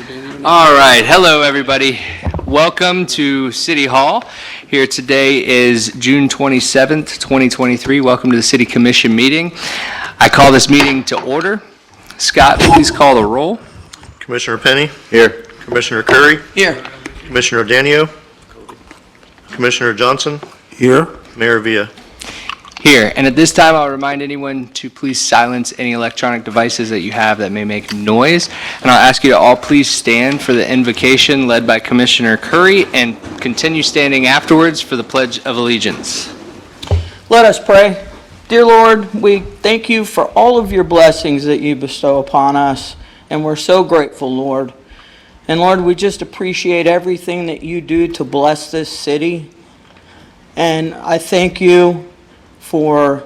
All right, hello everybody. Welcome to City Hall. Here today is June 27th, 2023. Welcome to the City Commission meeting. I call this meeting to order. Scott, please call the roll. Commissioner Penny? Here. Commissioner Curry? Here. Commissioner Danio? Commissioner Johnson? Here. Mayor Villa? Here. And at this time, I'll remind anyone to please silence any electronic devices that you have that may make noise. And I'll ask you to all please stand for the invocation led by Commissioner Curry and continue standing afterwards for the Pledge of Allegiance. Let us pray. Dear Lord, we thank you for all of your blessings that you bestow upon us, and we're so grateful, Lord. And Lord, we just appreciate everything that you do to bless this city. And I thank you for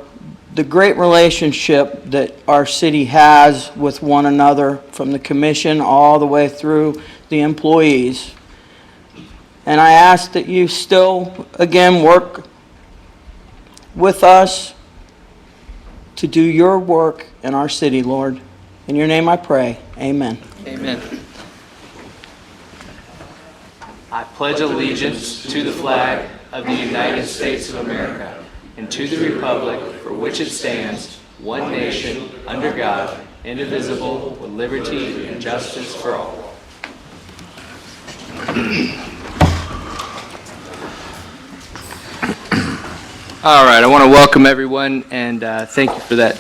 the great relationship that our city has with one another, from the commission all the way through the employees. And I ask that you still, again, work with us to do your work in our city, Lord. In your name I pray. Amen. Amen. I pledge allegiance to the flag of the United States of America and to the republic for which it stands, one nation, under God, indivisible, with liberty and justice for all. All right, I want to welcome everyone and thank you for that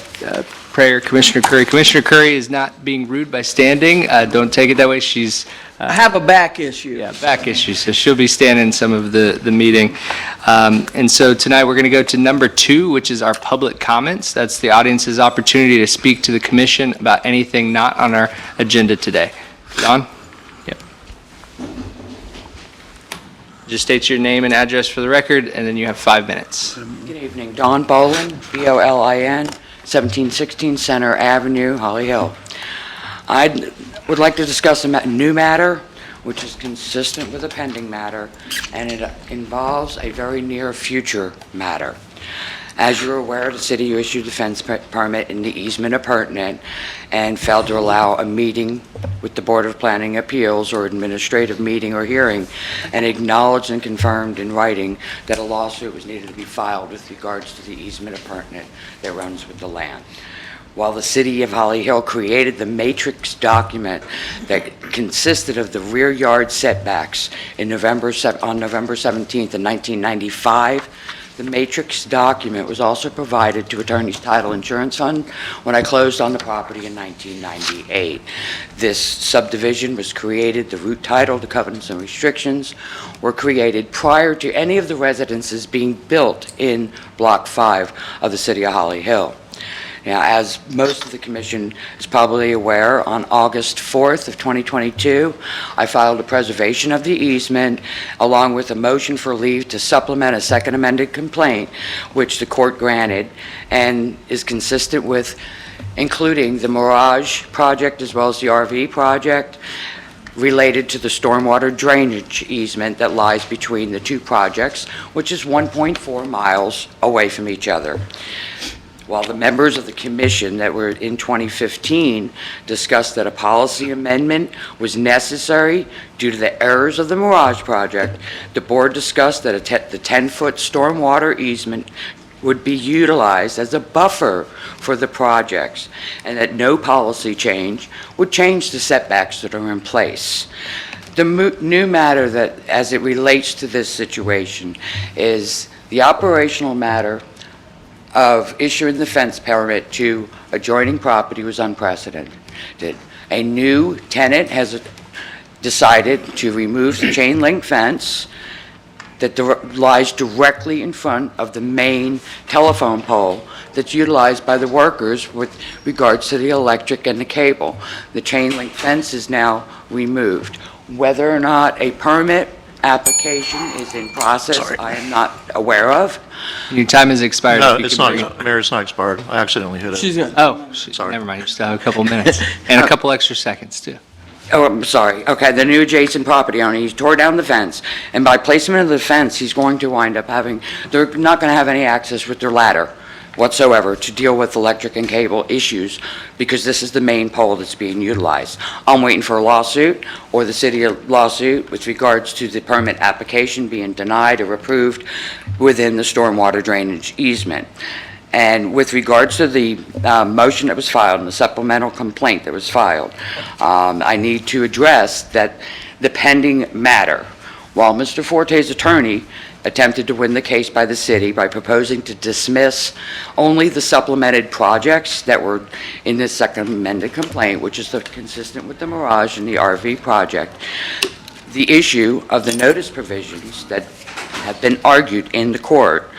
prayer, Commissioner Curry. Commissioner Curry is not being rude by standing. Don't take it that way. She's I have a back issue. yeah, back issues, so she'll be standing some of the meeting. And so tonight we're going to go to number 2, which is our public comments. That's the audience's opportunity to speak to the commission about anything not on our agenda today. Don? Yep. Just state your name and address for the record, and then you have 5 minutes. Good evening. Don Bolin, B-O-L-I-N, 1716 Center Avenue, Holly Hill. I would like to discuss a new matter, which is consistent with a pending matter, and it involves a very near future matter. As you're aware, the city issued a fence permit in the easement appurtenant and failed to allow a meeting with the Board of Planning Appeals or administrative meeting or hearing, and acknowledged and confirmed in writing that a lawsuit was needed to be filed with regards to the easement appurtenant that runs with the land. While the city of Holly Hill created the matrix document that consisted of the rear yard setbacks on November 17th of 1995, the matrix document was also provided to Attorney's Title Insurance Fund when I closed on the property in 1998. This subdivision was created, the root title, the covenants and restrictions were created prior to any of the residences being built in Block 5 of the city of Holly Hill. Now, as most of the commission is probably aware, on August 4th of 2022, I filed a preservation of the easement along with a motion for leave to supplement a second amended complaint, which the court granted and is consistent with including the Mirage project as well as the RV project related to the stormwater drainage easement that lies between the two projects, which is 1.4 miles away from each other. While the members of the commission that were in 2015 discussed that a policy amendment was necessary due to the errors of the Mirage project, the board discussed that the 10-foot stormwater easement would be utilized as a buffer for the projects, and that no policy change would change the setbacks that are in place. The new matter that, as it relates to this situation, is the operational matter of issuing the fence permit to adjoining property was unprecedented. A new tenant has decided to remove the chain link fence that lies directly in front of the main telephone pole that's utilized by the workers with regards to the electric and the cable. The chain link fence is now removed. Whether or not a permit application is in process, I am not aware of. Your time has expired. No, If you it's can not, Mayor, it's not expired. I accidentally hit it. She's gonna, Oh, Sorry. never mind. You still have a couple minutes and a couple extra seconds too. Oh, I'm sorry. Okay, the new adjacent property owner, he tore down the fence, and by placement of the fence, he's going to wind up having, they're not going to have any access with their ladder. whatsoever to deal with electric and cable issues because this is the main pole that's being utilized. I'm waiting for a lawsuit or the city lawsuit with regards to the permit application being denied or approved within the stormwater drainage easement. And with regards to the motion that was filed and the supplemental complaint that was filed, I need to address that the pending matter. While Mr. Forte's attorney attempted to win the case by the city by proposing to dismiss only the supplemented projects that were in this second amended complaint, which is consistent with the Mirage and the RV project, the issue of the notice provisions that have been argued in the court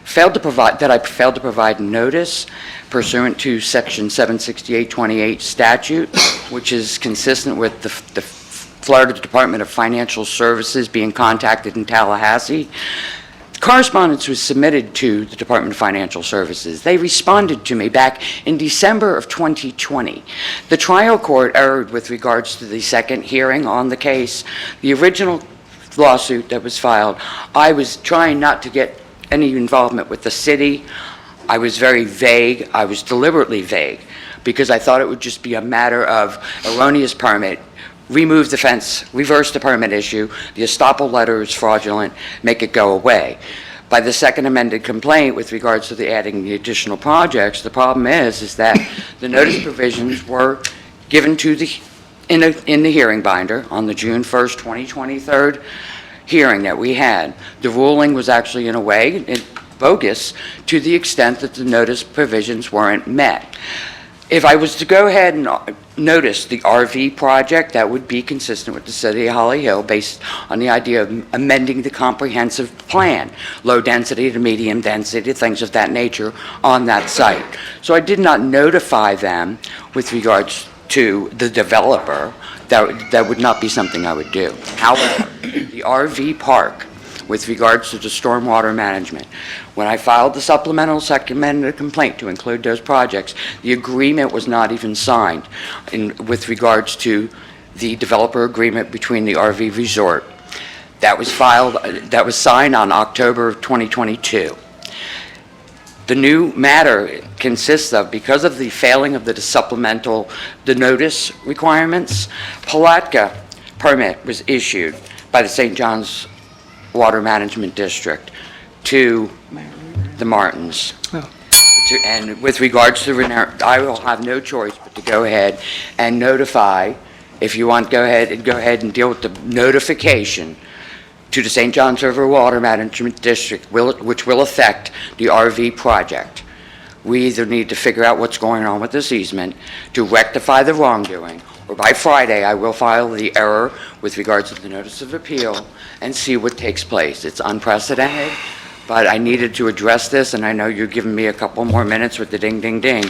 I failed to provide notice pursuant to Section 76828 statute, which is consistent with the Florida Department of Financial Services being contacted in Tallahassee. Correspondence was submitted to the Department of Financial Services. They responded to me back in December of 2020. The trial court erred with regards to the second hearing on the case. The original lawsuit that was filed, I was trying not to get any involvement with the city. I was very vague. I was deliberately vague because I thought it would just be a matter of erroneous permit, remove the fence, reverse the permit issue, the estoppel letter is fraudulent, make it go away. By the second amended complaint with regards to the adding the additional projects, the problem is that the notice provisions were given to in the hearing binder on the June 1st, 2023 hearing that we had. The ruling was actually in a way bogus to the extent that the notice provisions weren't met. If I was to go ahead and notice the RV project, that would be consistent with the city of Holly Hill based on the idea of amending the comprehensive plan, low density to medium density, things of that nature on that site. So I did not notify them with regards to the developer. That would not be something I would do. However, the RV park, with regards to the stormwater management, when I filed the supplemental second amended complaint to include those projects, the agreement was not even signed with regards to the developer agreement between the RV resort. That was signed on October of 2022. The new matter consists of, because of the failing of the notice requirements, Palatka permit was issued by the St. John's Water Management District to the Martins. And with regards to, I will have no choice but to go ahead and notify, if you want, go ahead and deal with the notification to the St. John's River Water Management District, which will affect the RV project. We either need to figure out what's going on with this easement to rectify the wrongdoing, or by Friday, I will file the error with regards to the notice of appeal and see what takes place. It's unprecedented, but I needed to address this, and I know you're giving me a couple more minutes with the ding, ding, ding,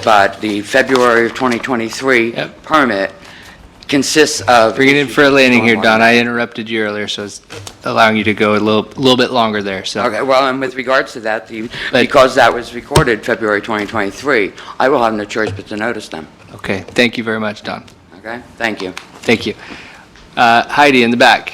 but the February of 2023 Yep. permit consists of... Bring it in for a landing here, Don. I interrupted you earlier, so it's allowing you to go a little bit longer there, so. Okay, well, and with regards to that, But- because that was recorded February 2023, I will have no choice but to notice them. Okay, thank you very much, Don. Okay? Thank you. Thank you. Heidi in the back.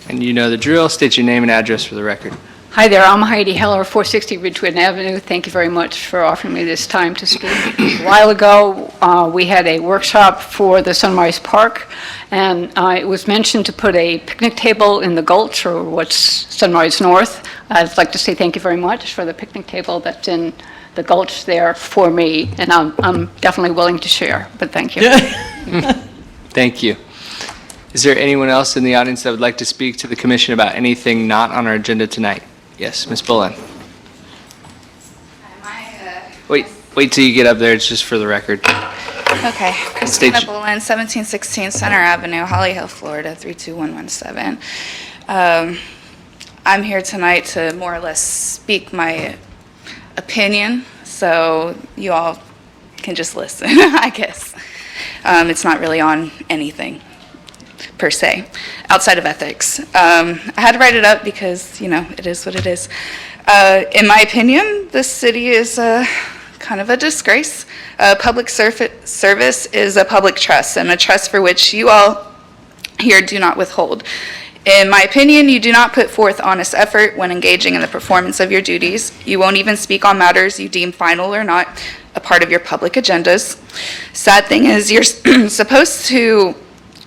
And you know the drill, state your name and address for the record. Hi there, I'm Heidi Heller, 460 Ridgewood Avenue. Thank you very much for offering me this time to speak. A while ago, we had a workshop for the Sunrise Park, and it was mentioned to put a picnic table in the Gulch, or what's Sunrise North. I'd like to say thank you very much for the picnic table that's in the Gulch there for me, and I'm definitely willing to share, but thank you. Thank you. Is there anyone else in the audience that would like to speak to the commission about anything not on our agenda tonight? Yes, Ms. Bullen. Wait till you get up there, it's just for the record. Okay, Christina Stage- Bullen, 1716 Center Avenue, Holly Hill, Florida, 32117. I'm here tonight to more or less speak my opinion, so you all can just listen, I guess. It's not really on anything, per se, outside of ethics. I had to write it up because, it is what it is. In my opinion, this city is kind of a disgrace. Public service is a public trust, and a trust for which you all here do not withhold. In my opinion, you do not put forth honest effort when engaging in the performance of your duties. You won't even speak on matters you deem final or not a part of your public agendas. Sad thing is, you're supposed to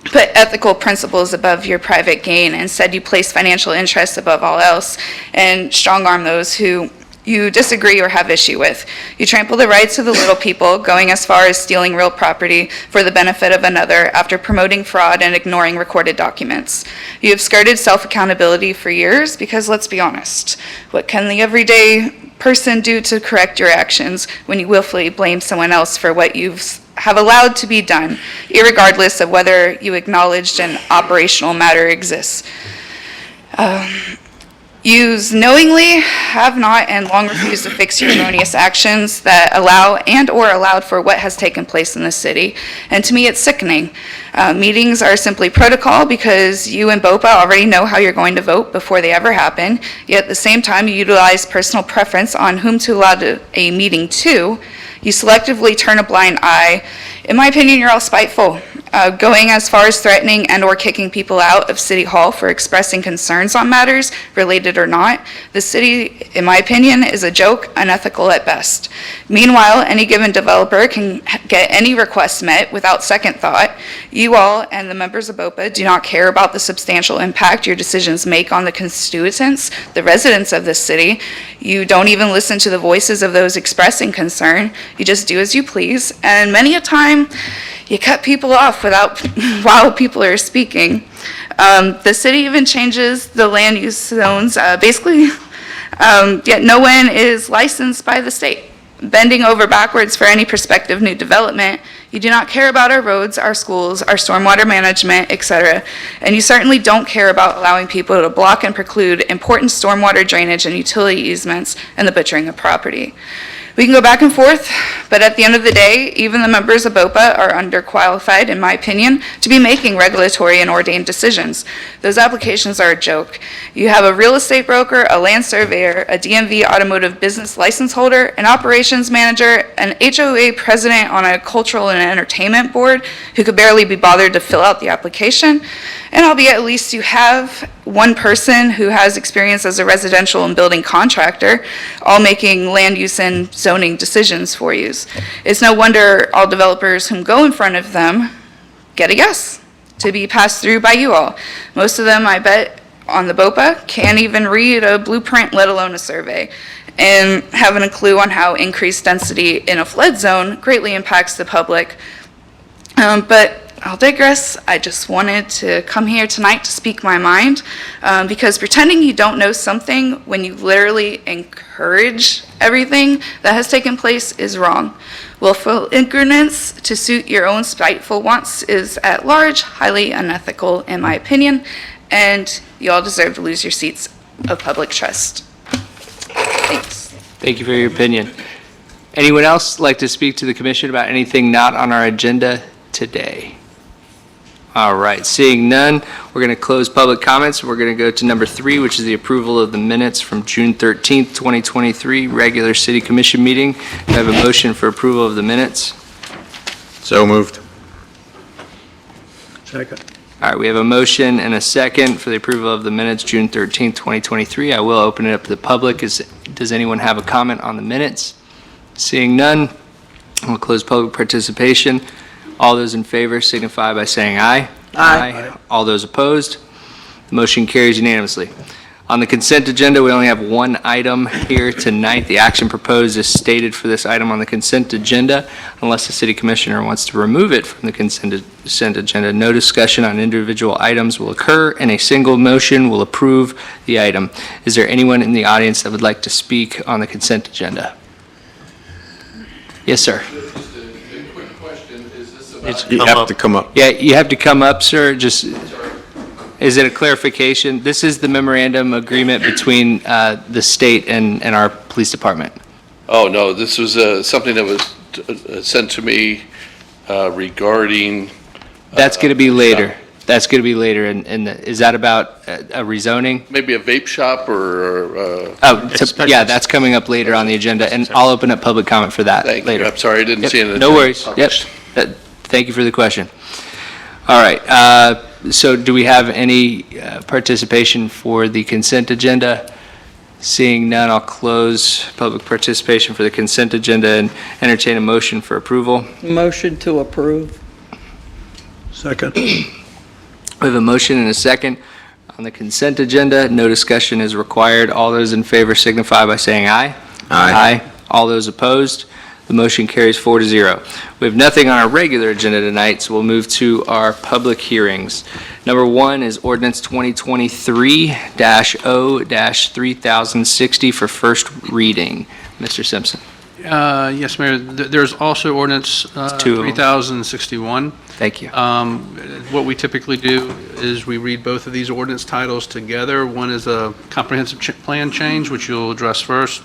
put ethical principles above your private gain. Instead, you place financial interests above all else and strong-arm those who you disagree or have issue with. You trample the rights of the little people, going as far as stealing real property for the benefit of another after promoting fraud and ignoring recorded documents. You have skirted self-accountability for years because, let's be honest, what can the everyday person do to correct your actions when you willfully blame someone else for what you have allowed to be done, irregardless of whether you acknowledged an operational matter exists? Use knowingly, have not, and long refuse to fix your erroneous actions that allow and or allowed for what has taken place in the city. And to me, it's sickening. Meetings are simply protocol because you and BOPA already know how you're going to vote before they ever happen. Yet at the same time, you utilize personal preference on whom to allow a meeting to. You selectively turn a blind eye. In my opinion, you're all spiteful, going as far as threatening and or kicking people out of City Hall for expressing concerns on matters, related or not. The city, in my opinion, is a joke, unethical at best. Meanwhile, any given developer can get any request met without second thought. You all and the members of BOPA do not care about the substantial impact your decisions make on the constituents, the residents of this city. You don't even listen to the voices of those expressing concern. You just do as you please, and many a time, you cut people off while people are speaking. The city even changes the land use zones, yet no one is licensed by the state, bending over backwards for any prospective new development. You do not care about our roads, our schools, our stormwater management, etc. And you certainly don't care about allowing people to block and preclude important stormwater drainage and utility easements and the butchering of property. We can go back and forth, but at the end of the day, even the members of BOPA are underqualified, in my opinion, to be making regulatory and ordained decisions. Those applications are a joke. You have a real estate broker, a land surveyor, a DMV automotive business license holder, an operations manager, an HOA president on a cultural and entertainment board who could barely be bothered to fill out the application. And albeit at least you have one person who has experience as a residential and building contractor, all making land use and zoning decisions for you. It's no wonder all developers who go in front of them get a yes to be passed through by you all. Most of them, I bet, on the BOPA can't even read a blueprint, let alone a survey, and having a clue on how increased density in a flood zone greatly impacts the public. But I'll digress. I just wanted to come here tonight to speak my mind, because pretending you don't know something when you literally encourage everything that has taken place is wrong. Willful ignorance to suit your own spiteful wants is at large highly unethical, in my opinion, and you all deserve to lose your seats of public trust. Thanks. Thank you for your opinion. Anyone else like to speak to the commission about anything not on our agenda today? All right, seeing none, we're going to close public comments. We're going to go to number 3, which is the approval of the minutes from June 13th, 2023, regular city commission meeting. Do I have a motion for approval of the minutes? So moved. Second. All right, we have a motion and a second for the approval of the minutes, June 13th, 2023. I will open it up to the public. Does anyone have a comment on the minutes? Seeing none, we'll close public participation. All those in favor signify by saying aye. Aye. All those opposed? The motion carries unanimously. On the consent agenda, we only have one item here tonight. The action proposed is stated for this item on the consent agenda. Unless the city commissioner wants to remove it from the consent agenda, no discussion on individual items will occur, and a single motion will approve the item. Is there anyone in the audience that would like to speak on the consent agenda? Yes, sir. You have to come up. Yeah, you have to come up, sir. Just, is it a clarification? This is the memorandum agreement between the state and our police department. Oh, no, this was something that was sent to me regarding... That's going to be later. That's going to be later. And is that about a rezoning? Maybe a vape shop or... Yeah, that's coming up later on the agenda, and I'll open up public comment for that Thank later. you. I'm sorry, I didn't Yep, see it. no worries. Yep. Thank you for the question. All right. So do we have any participation for the consent agenda? Seeing none, I'll close public participation for the consent agenda and entertain a motion for approval. Motion to approve. Second. We have a motion and a second on the consent agenda. No discussion is required. All those in favor signify by saying aye. Aye. All those opposed? The motion carries 4-0. We have nothing on our regular agenda tonight, so we'll move to our public hearings. Number 1 is ordinance 2023-0-3060 for first reading. Mr. Simpson. Yes, Mayor. There's also ordinance two of them. 3061. Thank you. What we typically do is we read both of these ordinance titles together. One is a comprehensive plan change, which you'll address first.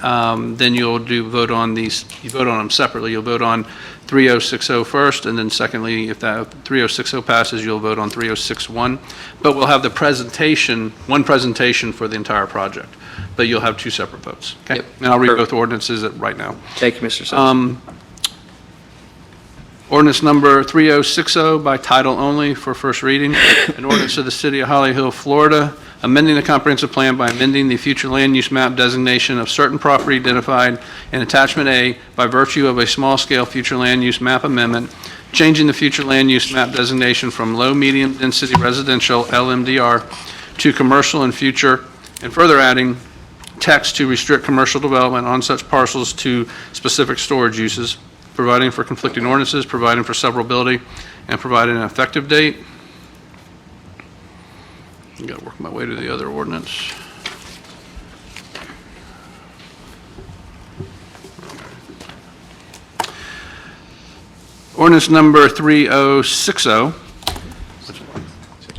Then you'll vote on these, you vote on them separately. You'll vote on 3060 first, and then secondly, if that 3060 passes, you'll vote on 3061. But we'll have the presentation, one presentation for the entire project, but you'll have two separate votes. Okay? Yep. And I'll read both ordinances right now. Thank you, Mr. Simpson. Ordinance number 3060 by title only for first reading. An ordinance of the City of Holly Hill, Florida, amending the comprehensive plan by amending the future land use map designation of certain property identified in Attachment A by virtue of a small-scale future land use map amendment, changing the future land use map designation from low-medium density residential, LMDR, to commercial and future, and further adding text to restrict commercial development on such parcels to specific storage uses, providing for conflicting ordinances, providing for severability, and providing an effective date. I've got to work my way to the other ordinance. Ordinance number 3060.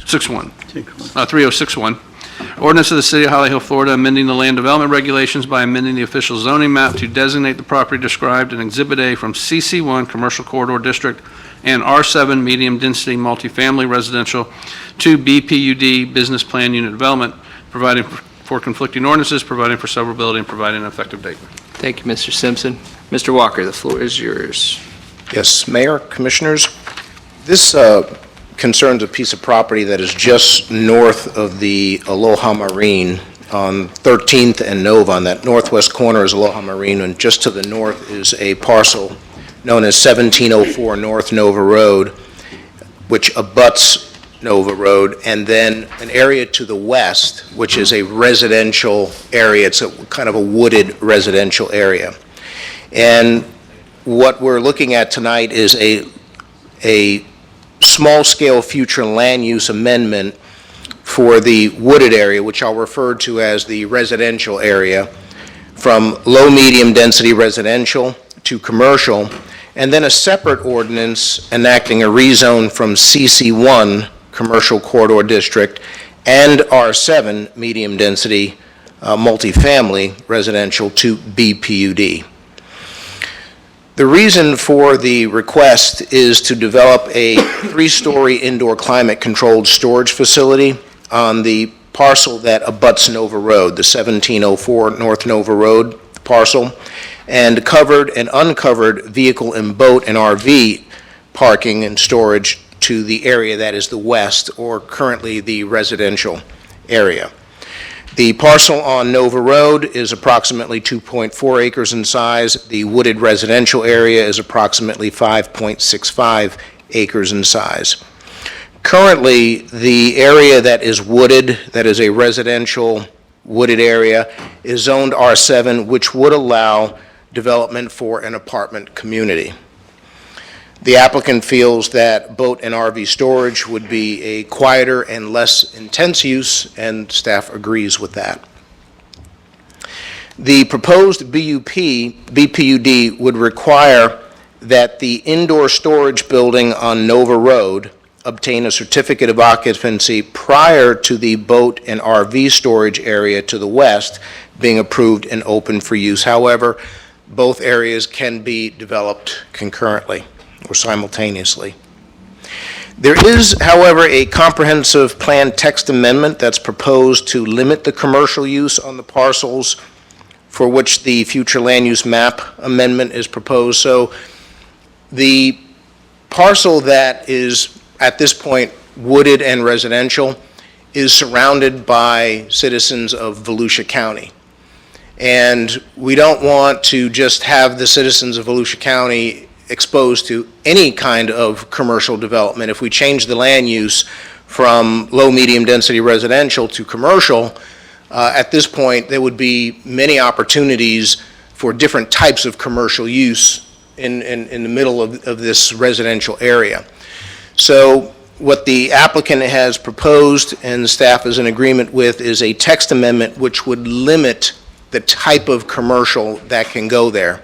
3061. Ordinance of the City of Holly Hill, Florida, amending the land development regulations by amending the official zoning map to designate the property described in Exhibit A from CC1 Commercial Corridor District and R7 Medium Density Multifamily Residential to BPUD Business Plan Unit Development, providing for conflicting ordinances, providing for severability, and providing an effective date. Thank you, Mr. Simpson. Mr. Walker, the floor is yours. Yes, Mayor, Commissioners, this concerns a piece of property that is just north of the Aloha Marine on 13th and Nova. On that northwest corner is Aloha Marine, and just to the north is a parcel known as 1704 North Nova Road, which abuts Nova Road, and then an area to the west, which is a residential area. It's a kind of a wooded residential area. And what we're looking at tonight is a small-scale future land use amendment for the wooded area, which I'll refer to as the residential area, from low-medium density residential to commercial, and then a separate ordinance enacting a rezone from CC1 Commercial Corridor District and R7 medium density multifamily residential to BPUD. The reason for the request is to develop a 3-story indoor climate-controlled storage facility on the parcel that abuts Nova Road, the 1704 North Nova Road parcel, and covered and uncovered vehicle and boat and RV parking and storage to the area that is the west, or currently the residential area. The parcel on Nova Road is approximately 2.4 acres in size. The wooded residential area is approximately 5.65 acres in size. Currently, the area that is wooded, that is a residential wooded area, is zoned R7, which would allow development for an apartment community. The applicant feels that boat and RV storage would be a quieter and less intense use, and staff agrees with that. The proposed BPUD would require that the indoor storage building on Nova Road obtain a certificate of occupancy prior to the boat and RV storage area to the west being approved and open for use. However, both areas can be developed concurrently or simultaneously. There is, however, a comprehensive plan text amendment that's proposed to limit the commercial use on the parcels for which the future land use map amendment is proposed. So the parcel that is at this point wooded and residential, is surrounded by citizens of Volusia County. And we don't want to just have the citizens of Volusia County exposed to any kind of commercial development. If we change the land use from low, medium density residential to commercial, at this point, there would be many opportunities for different types of commercial use in the middle of this residential area. So what the applicant has proposed and staff is in agreement with is a text amendment which would limit the type of commercial that can go there.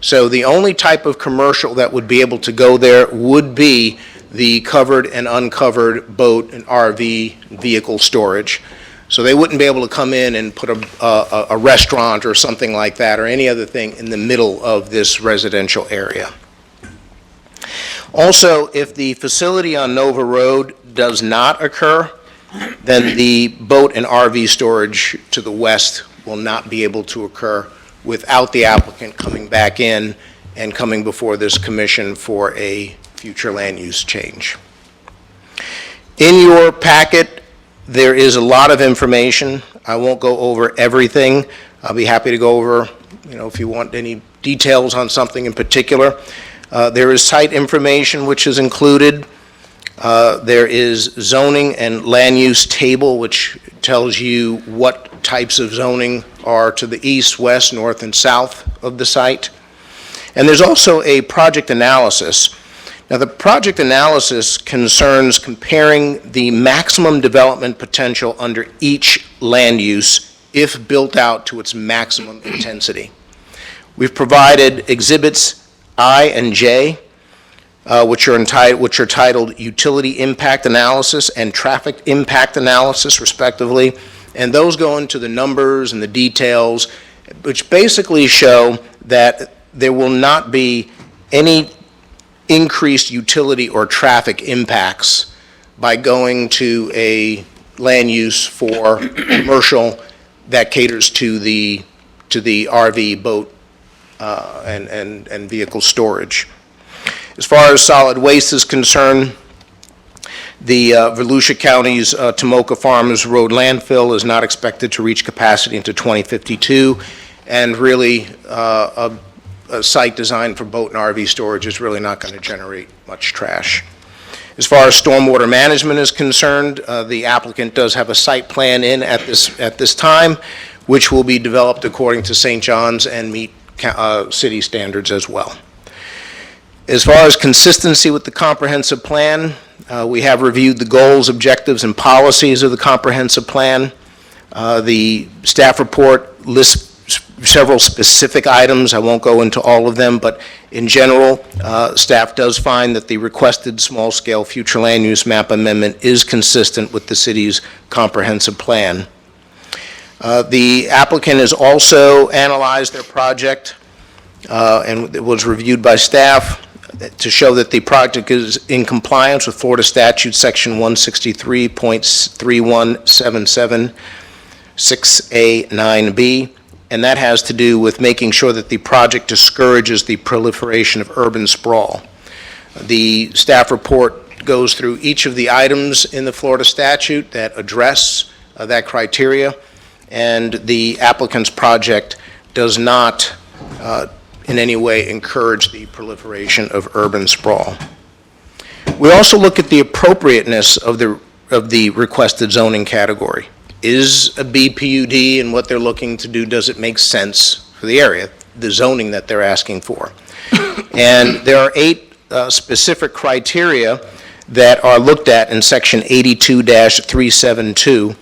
So the only type of commercial that would be able to go there would be the covered and uncovered boat and RV vehicle storage. So they wouldn't be able to come in and put a restaurant or something like that or any other thing in the middle of this residential area. Also, if the facility on Nova Road does not occur, then the boat and RV storage to the west will not be able to occur without the applicant coming back in and coming before this commission for a future land use change. In your packet, there is a lot of information. I won't go over everything. I'll be happy to go over, if you want any details on something in particular. There is site information which is included. There is zoning and land use table which tells you what types of zoning are to the east, west, north, and south of the site. And there's also a project analysis. Now, the project analysis concerns comparing the maximum development potential under each land use if built out to its maximum intensity. We've provided exhibits I and J, which are titled Utility Impact Analysis and Traffic Impact Analysis, respectively. And those go into the numbers and the details, which basically show that there will not be any increased utility or traffic impacts by going to a land use for commercial that caters to the RV, boat, and vehicle storage. As far as solid waste is concerned, the Volusia County's Tomoka Farms Road landfill is not expected to reach capacity until 2052, and really a site designed for boat and RV storage is really not going to generate much trash. As far as stormwater management is concerned, the applicant does have a site plan in at this time, which will be developed according to St. John's and meet city standards as well. As far as consistency with the comprehensive plan, we have reviewed the goals, objectives, and policies of the comprehensive plan. The staff report lists several specific items. I won't go into all of them, but in general, staff does find that the requested small-scale future land use map amendment is consistent with the city's comprehensive plan. The applicant has also analyzed their project, and it was reviewed by staff to show that the project is in compliance with Florida Statute Section 163.3177, 6A9B, and that has to do with making sure that the project discourages the proliferation of urban sprawl. The staff report goes through each of the items in the Florida statute that address that criteria, and the applicant's project does not in any way encourage the proliferation of urban sprawl. We also look at the appropriateness of the requested zoning category. Is a BPUD and what they're looking to do, does it make sense for the area, the zoning that they're asking for? And there are 8 specific criteria that are looked at in Section 82-372.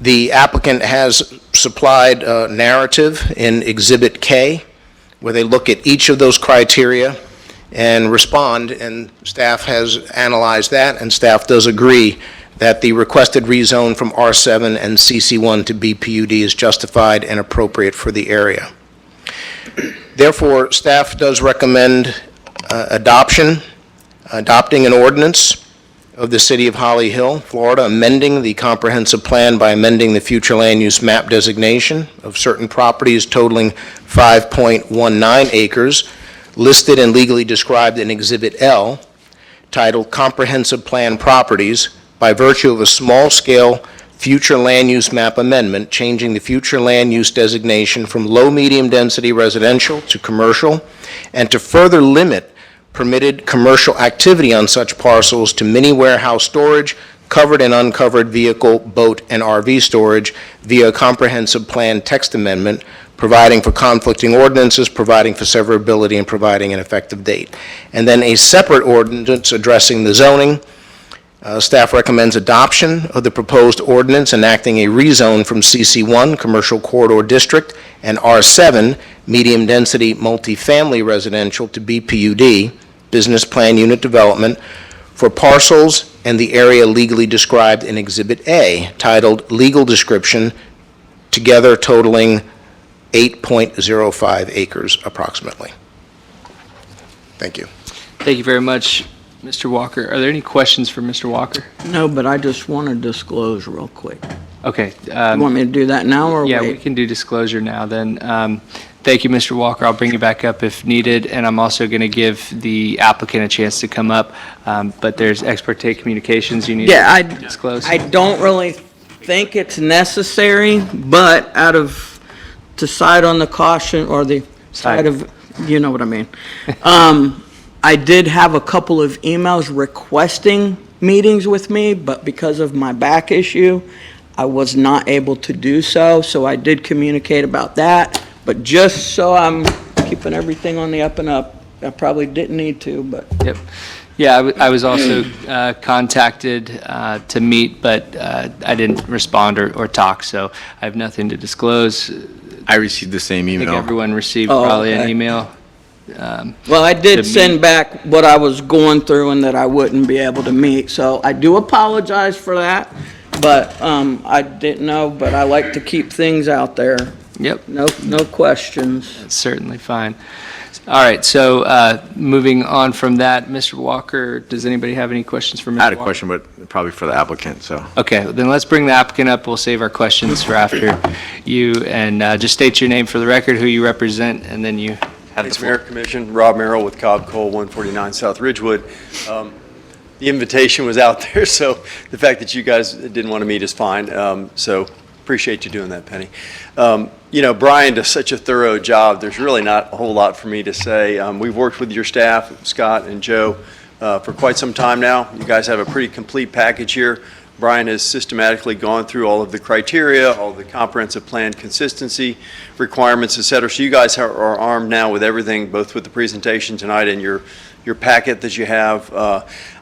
The applicant has supplied a narrative in Exhibit K, where they look at each of those criteria and respond, and staff has analyzed that, and staff does agree that the requested rezone from R7 and CC1 to BPUD is justified and appropriate for the area. Therefore, staff does recommend adopting an ordinance of the City of Holly Hill, Florida, amending the comprehensive plan by amending the future land use map designation of certain properties totaling 5.19 acres listed and legally described in Exhibit L titled Comprehensive Plan Properties by virtue of a small-scale future land use map amendment, changing the future land use designation from low-medium density residential to commercial, and to further limit permitted commercial activity on such parcels to mini warehouse storage, covered and uncovered vehicle, boat, and RV storage via a comprehensive plan text amendment, providing for conflicting ordinances, providing for severability, and providing an effective date. And then a separate ordinance addressing the zoning. Staff recommends adoption of the proposed ordinance enacting a rezone from CC1, Commercial Corridor District, and R7, Medium Density Multifamily Residential, to BPUD, Business Plan Unit Development, for parcels and the area legally described in Exhibit A, titled Legal Description, together totaling 8.05 acres approximately. Thank you. Thank you very much, Mr. Walker. Are there any questions for Mr. Walker? No, but I just want to disclose real quick. Okay. You want me to do that now or Yeah, we wait? can do disclosure now then. Thank you, Mr. Walker. I'll bring you back up if needed, and I'm also going to give the applicant a chance to come up, but there's expert take communications you need Yeah, to disclose. I don't really think it's necessary, but to side on the caution, or the side of, you know what I mean. I did have a couple of emails requesting meetings with me, but because of my back issue, I was not able to do so, so I did communicate about that. But just so I'm keeping everything on the up and up, I probably didn't need to, but. Yep. Yeah, I was also contacted to meet, but I didn't respond or talk, so I have nothing to disclose. I received the same I think email. everyone received Oh, probably an okay. email. Well, I to did meet. send back what I was going through and that I wouldn't be able to meet, so I do apologize for that, but I didn't know, but I like to keep things out there. Yep. No questions. That's certainly fine. All right, so moving on from that, Mr. Walker, does anybody have any questions for Mr. Walker? I had a question, but probably for the applicant, so. Okay, then let's bring the applicant up. We'll save our questions for after you, and just state your name for the record, who you represent, and then you have the Thanks, floor. Mayor, Commission. Rob Merrill with Cobb Cole, 149 South Ridgewood. The invitation was out there, so the fact that you guys didn't want to meet is fine. So appreciate you doing that, Penny. You know, Brian does such a thorough job. There's really not a whole lot for me to say. We've worked with your staff, Scott and Joe, for quite some time now. You guys have a pretty complete package here. Brian has systematically gone through all of the criteria, all the comprehensive plan consistency requirements, et cetera. So you guys are armed now with everything, both with the presentation tonight and your packet that you have.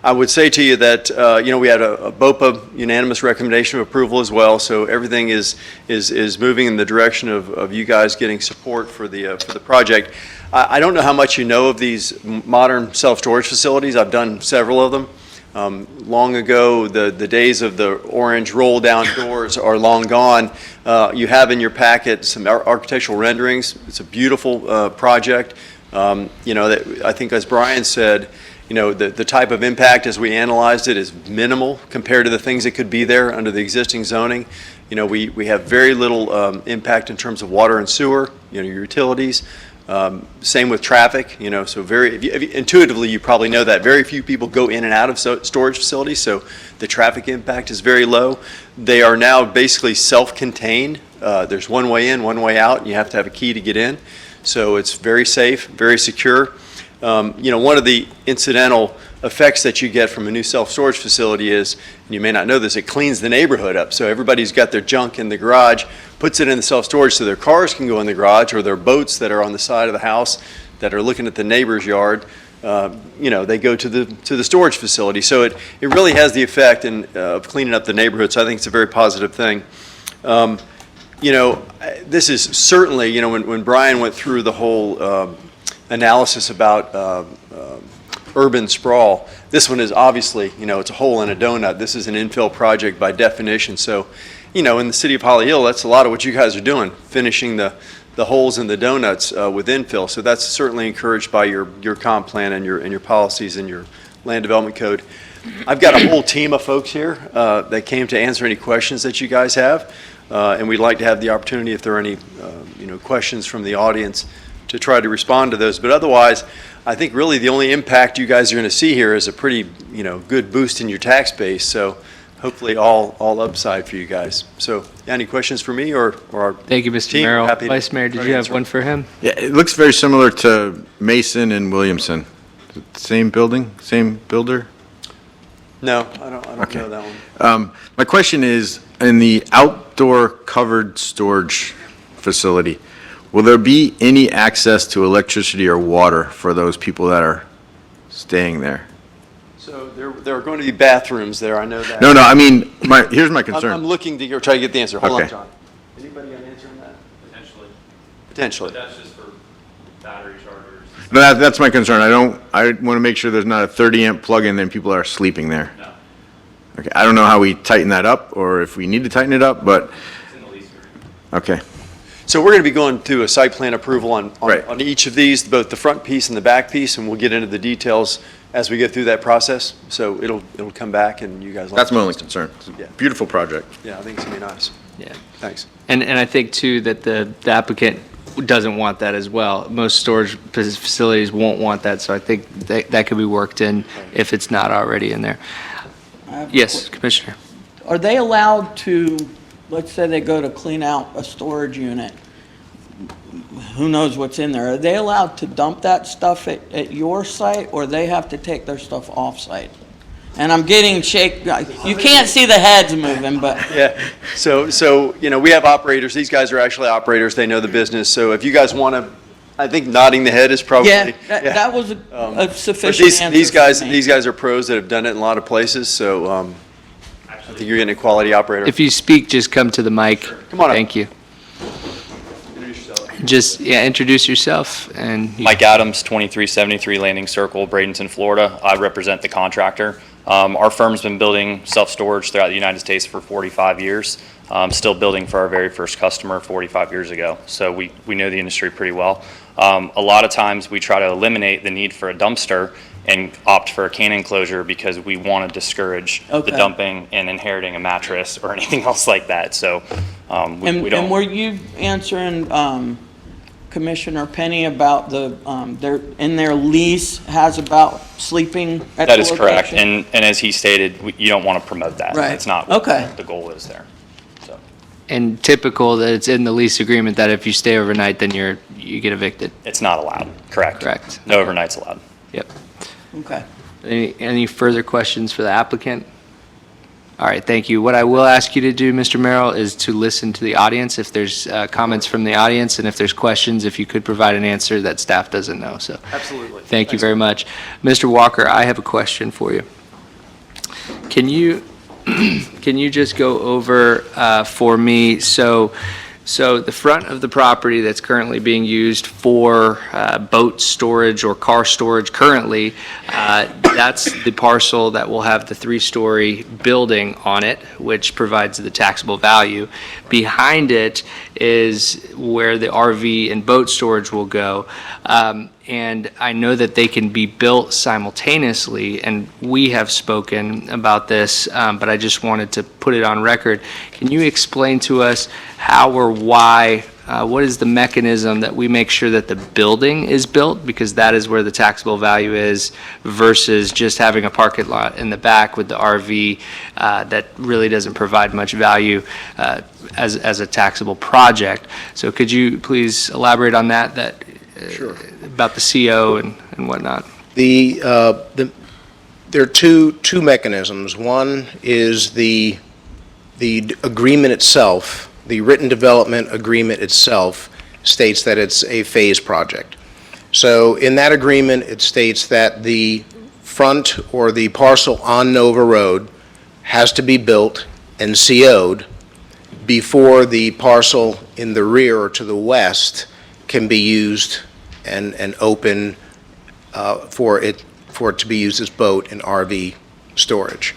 I would say to you that, you know, we had a BOPA unanimous recommendation of approval as well, so everything is moving in the direction of you guys getting support for the project. I don't know how much you know of these modern self-storage facilities. I've done several of them. Long ago, the days of the orange roll-down doors are long gone. You have in your packet some architectural renderings. It's a beautiful project. You know, that I think, as Brian said, you know, the type of impact as we analyzed it is minimal compared to the things that could be there under the existing zoning. You know, we have very little impact in terms of water and sewer, you know, your utilities. Same with traffic, you know, so intuitively you probably know that very few people go in and out of storage facilities, so the traffic impact is very low. They are now basically self-contained. There's one way in, one way out, and you have to have a key to get in. So it's very safe, very secure. You know, one of the incidental effects that you get from a new self-storage facility is, and you may not know this, it cleans the neighborhood up. So everybody's got their junk in the garage, puts it in the self-storage so their cars can go in the garage, or their boats that are on the side of the house that are looking at the neighbor's yard, you know, they go to the storage facility. So it really has the effect of cleaning up the neighborhood. So I think it's a very positive thing. You know, this is certainly, you know, when Brian went through the whole analysis about urban sprawl, this one is obviously, you know, it's a hole in a donut. This is an infill project by definition. So, you know, in the city of Holly Hill, that's a lot of what you guys are doing, finishing the holes in the donuts with infill. So that's certainly encouraged by your comp plan and your policies and your land development code. I've got a whole team of folks here that came to answer any questions that you guys have. And we'd like to have the opportunity, if there are any, you know, questions from the audience, to try to respond to those. But otherwise, I think really the only impact you guys are going to see here is a pretty, good boost in your tax base. So hopefully all upside for you guys. So any questions for me or our Thank you, Mr. team? Merrill. Happy to Vice Mayor, did try to you have answer. one for him? Yeah, it looks very similar to Mason and Williamson. Same building, same builder? No, I don't Okay. know that one. My question is, in the outdoor covered storage facility, will there be any access to electricity or water for those people that are staying there? So there are going to be bathrooms there, I know that. No, I mean, here's my I'm concern. looking to try to get the answer. Hold on, Okay. John. Anybody on answering that? Potentially, Potentially. but that's just for battery chargers. No, that's my concern. I want to make sure there's not a 30 amp plug-in, then people are sleeping there. No, Okay, I don't know how we tighten that up, or if we need to tighten it up, but, it's in the lease agreement. okay. So we're going to be going through a site plan approval on Right. each of these, both the front piece and the back piece, and we'll get into the details as we go through that process. So it'll come back and you guys. That's my only concern. It's Yeah. a beautiful project. Yeah, I think it's going to be nice. Yeah. Thanks. And I think too that the applicant doesn't want that as well. Most storage facilities won't want that, so I think that could be worked in if it's not already in there. Yes, Commissioner. Are they allowed to, let's say they go to clean out a storage unit, who knows what's in there, are they allowed to dump that stuff at your site, or they have to take their stuff off-site? And I'm getting you can't see the heads moving, but, Yeah, so, we have operators, these guys are actually operators, they know the business, so if you guys want to, I think nodding the head is probably. yeah, that was a But sufficient answer these for me. guys are pros that have done it in a lot of places, so, I think you're getting a quality operator. If you speak, just come to the mic. Come on up. Thank you. Introduce yourself. Just, introduce yourself and. Mike Adams, 2373 Landing Circle, Bradenton, Florida. I represent the contractor. Our firm's been building self-storage throughout the United States for 45 years. Still building for our very first customer 45 years ago. So we know the industry pretty well. A lot of times we try to eliminate the need for a dumpster and opt for a can enclosure because we want to discourage Okay. the dumping and inheriting a mattress or anything else like that. So we And don't. were you answering Commissioner Penny about in their lease has about sleeping at the That is correct. location? And as he stated, you don't want to promote that. Right. It's not Okay. what the goal is there. So And typical that it's in the lease agreement that if you stay overnight, then you get evicted. it's not allowed. Correct. Correct. No overnights allowed. Yep. Okay. Any further questions for the applicant? All right, thank you. What I will ask you to do, Mr. Merrill, is to listen to the audience. If there's comments from the audience and if there's questions, if you could provide an answer that staff doesn't know, so. Absolutely. Thank you very much. Mr. Walker, I have a question for you. Can you just go over for me, so the front of the property that's currently being used for boat storage or car storage currently, that's the parcel that will have the three-story building on it, which provides the taxable value. Behind it is where the RV and boat storage will go. And I know that they can be built simultaneously, and we have spoken about this, but I just wanted to put it on record. Can you explain to us how or why, what is the mechanism that we make sure that the building is built, because that is where the taxable value is, versus just having a parking lot in the back with the RV that really doesn't provide much value as a taxable project? So could you please elaborate on that? Sure. About the CO and whatnot. There are two mechanisms. One is the agreement itself, the written development agreement itself states that it's a phase project. So in that agreement, it states that the front or the parcel on Nova Road has to be built and CO'd before the parcel in the rear or to the west can be used and open for it to be used as boat and RV storage.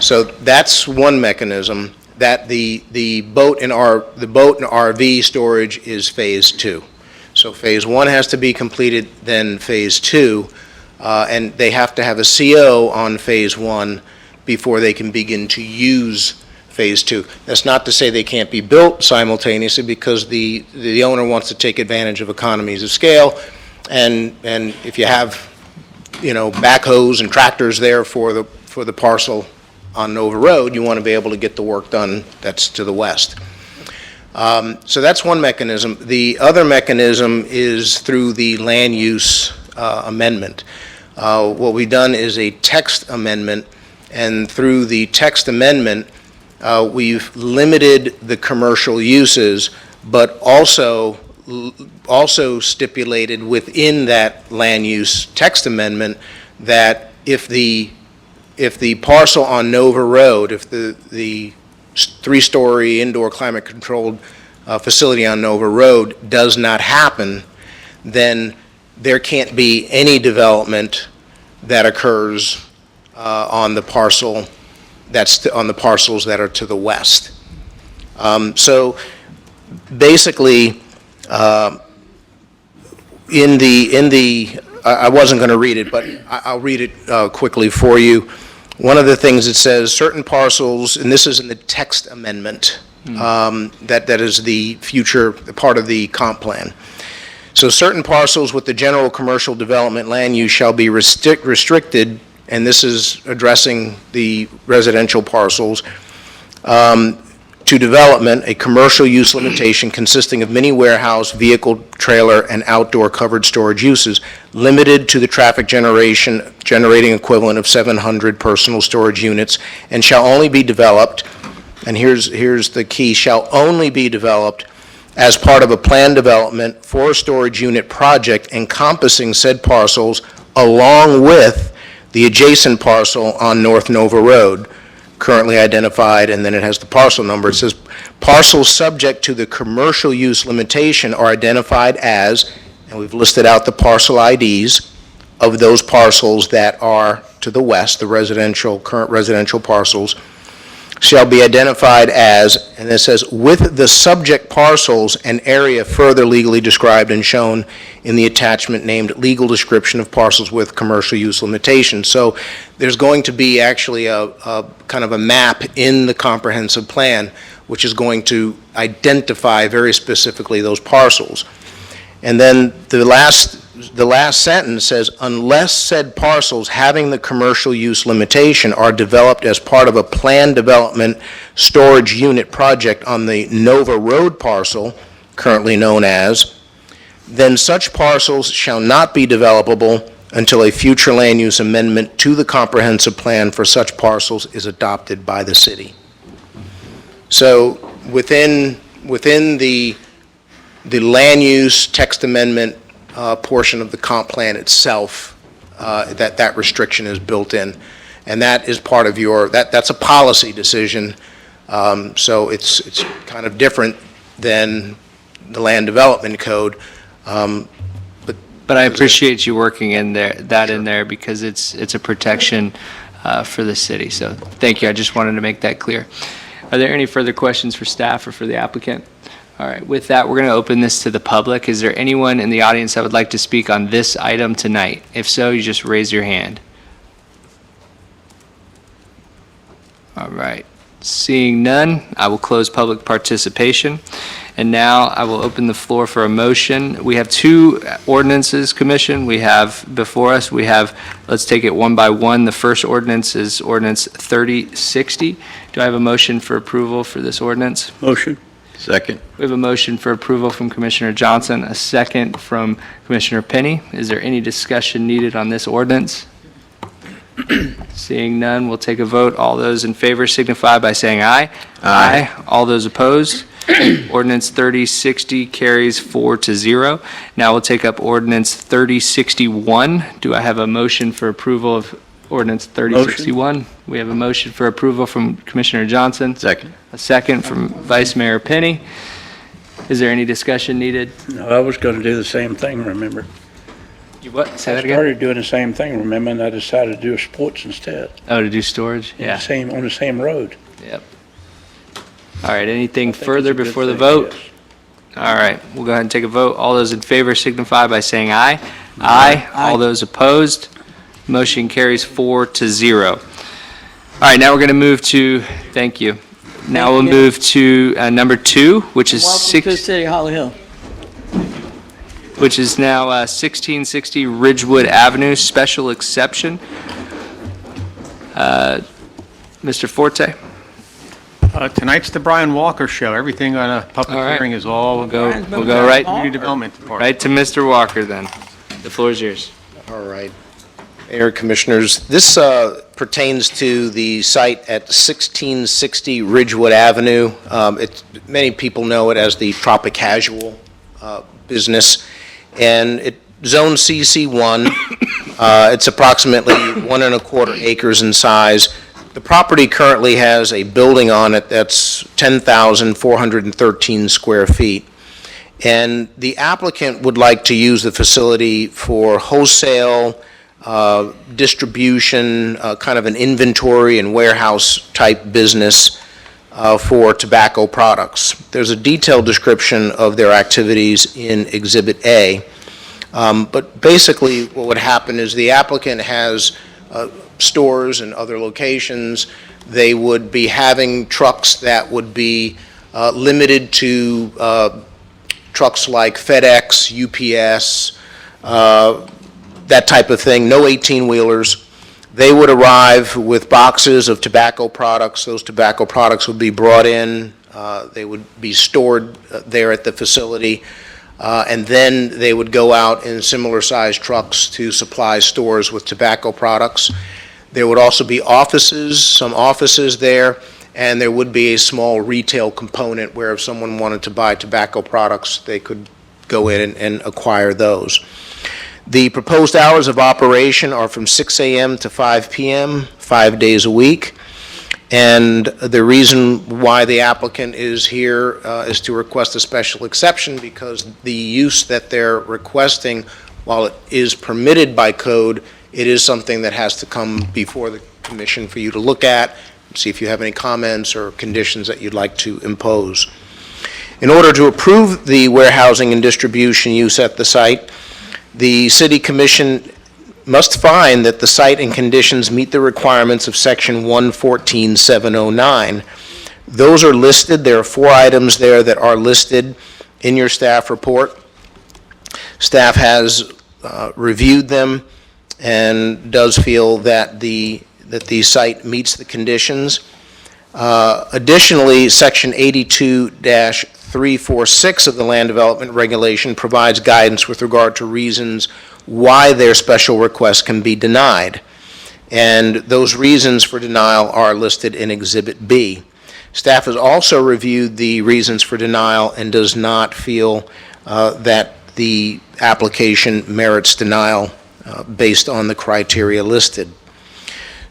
So that's one mechanism. That the boat and RV storage is phase two. So phase one has to be completed, then phase two, and they have to have a CO on phase one before they can begin to use Phase 2. That's not to say they can't be built simultaneously, because the owner wants to take advantage of economies of scale, and if you have, backhoes and tractors there for the parcel on Nova Road, you want to be able to get the work done that's to the west. So that's one mechanism. The other mechanism is through the land use amendment. What we've done is a text amendment, and through the text amendment, we've limited the commercial uses, but also stipulated within that land use text amendment that if the parcel on Nova Road, if the three-story indoor climate-controlled facility on Nova Road does not happen, then there can't be any development that occurs on the parcel on the parcels that are to the west. So basically, I wasn't going to read it, but I'll read it quickly for you. One of the things it says, certain parcels, and this is in the text amendment, that is the future part of the comp plan. So certain parcels with the general commercial development land use shall be restricted, and this is addressing the residential parcels, to development, a commercial use limitation consisting of mini warehouse, vehicle, trailer, and outdoor covered storage uses, limited to the traffic generating equivalent of 700 personal storage units, and shall only be developed, and here's the key, shall only be developed as part of a planned development for a storage unit project encompassing said parcels along with the adjacent parcel on North Nova Road, currently identified, and then it has the parcel number. It says, parcels subject to the commercial use limitation are identified as, and we've listed out the parcel IDs of those parcels that are to the west, the current residential parcels, shall be identified as, and it says, with the subject parcels and area further legally described and shown in the attachment named legal description of parcels with commercial use limitations. So there's going to be actually a kind of a map in the comprehensive plan which is going to identify very specifically those parcels. And then the last sentence says, unless said parcels having the commercial use limitation are developed as part of a planned development storage unit project on the Nova Road parcel, currently known as, then such parcels shall not be developable until a future land use amendment to the comprehensive plan for such parcels is adopted by the city. So within the land use text amendment portion of the comp plan itself, that restriction is built in. And that is part of that's a policy decision. So it's kind of different than the land development code. But I appreciate you working in there because it's a protection for the city. So thank you. I just wanted to make that clear. Are there any further questions for staff or for the applicant? All right, with that, we're going to open this to the public. Is there anyone in the audience that would like to speak on this item tonight? If so, you just raise your hand. All right, seeing none, I will close public participation. And now I will open the floor for a motion. We have two ordinances, Commission. We have before us, let's take it one by one. The first ordinance is Ordinance 3060. Do I have a motion for approval for this ordinance? Motion. Second. We have a motion for approval from Commissioner Johnson, a second from Commissioner Penny. Is there any discussion needed on this ordinance? Seeing none, we'll take a vote. All those in favor signify by saying aye. Aye. All those opposed? Ordinance 3060 carries 4-0. Now we'll take up Ordinance 3061. Do I have a motion for approval of Ordinance 3061? We have a motion for approval from Commissioner Johnson. Second. A second from Vice Mayor Penny. Is there any discussion needed? No, I was going to do the same thing, remember? You what? Say I that again? started doing the same thing, remember, and I decided to do sports instead. Oh, to do storage? On Yeah. the same road. Yep. All right, anything I think further it's a good before the thing, vote? yes. All right, we'll go ahead and take a vote. All those in favor signify by saying aye. Aye. All those opposed? Motion carries 4-0. All right, now we're going to move to, thank you. Now we'll you. move to number 2, which is Welcome to the city of Holly Hill. now 1660 Ridgewood Avenue, special exception. Mr. Forte? Tonight's the Brian Walker Show. Everything on a public All right. hearing is all We'll go right, community development part. right to Mr. Walker then. The floor is yours. All right. Mayor, Commissioners, this pertains to the site at 1660 Ridgewood Avenue. Many people know it as the Tropic Casual business, and it Zone CC1. It's approximately 1.25 acres in size. The property currently has a building on it that's 10,413 square feet. And the applicant would like to use the facility for wholesale, distribution, kind of an inventory and warehouse type business for tobacco products. There's a detailed description of their activities in Exhibit A. But basically, what would happen is the applicant has stores and other locations. They would be having trucks that would be limited to trucks like FedEx, UPS, that type of thing, no 18-wheelers. They would arrive with boxes of tobacco products. Those tobacco products would be brought in. They would be stored there at the facility. And then they would go out in similar-sized trucks to supply stores with tobacco products. There would also be offices, some offices there, and there would be a small retail component where if someone wanted to buy tobacco products, they could go in and acquire those. The proposed hours of operation are from 6 a.m. to 5 p.m., 5 days a week. And the reason why the applicant is here is to request a special exception because the use that they're requesting, while it is permitted by code, it is something that has to come before the commission for you to look at, see if you have any comments or conditions that you'd like to impose. In order to approve the warehousing and distribution use at the site, the City Commission must find that the site and conditions meet the requirements of Section 114.709. Those are listed. There are 4 items there that are listed in your staff report. Staff has reviewed them and does feel that the site meets the conditions. Additionally, Section 82-346 of the Land Development Regulation provides guidance with regard to reasons why their special request can be denied. And those reasons for denial are listed in Exhibit B. Staff has also reviewed the reasons for denial and does not feel that the application merits denial based on the criteria listed.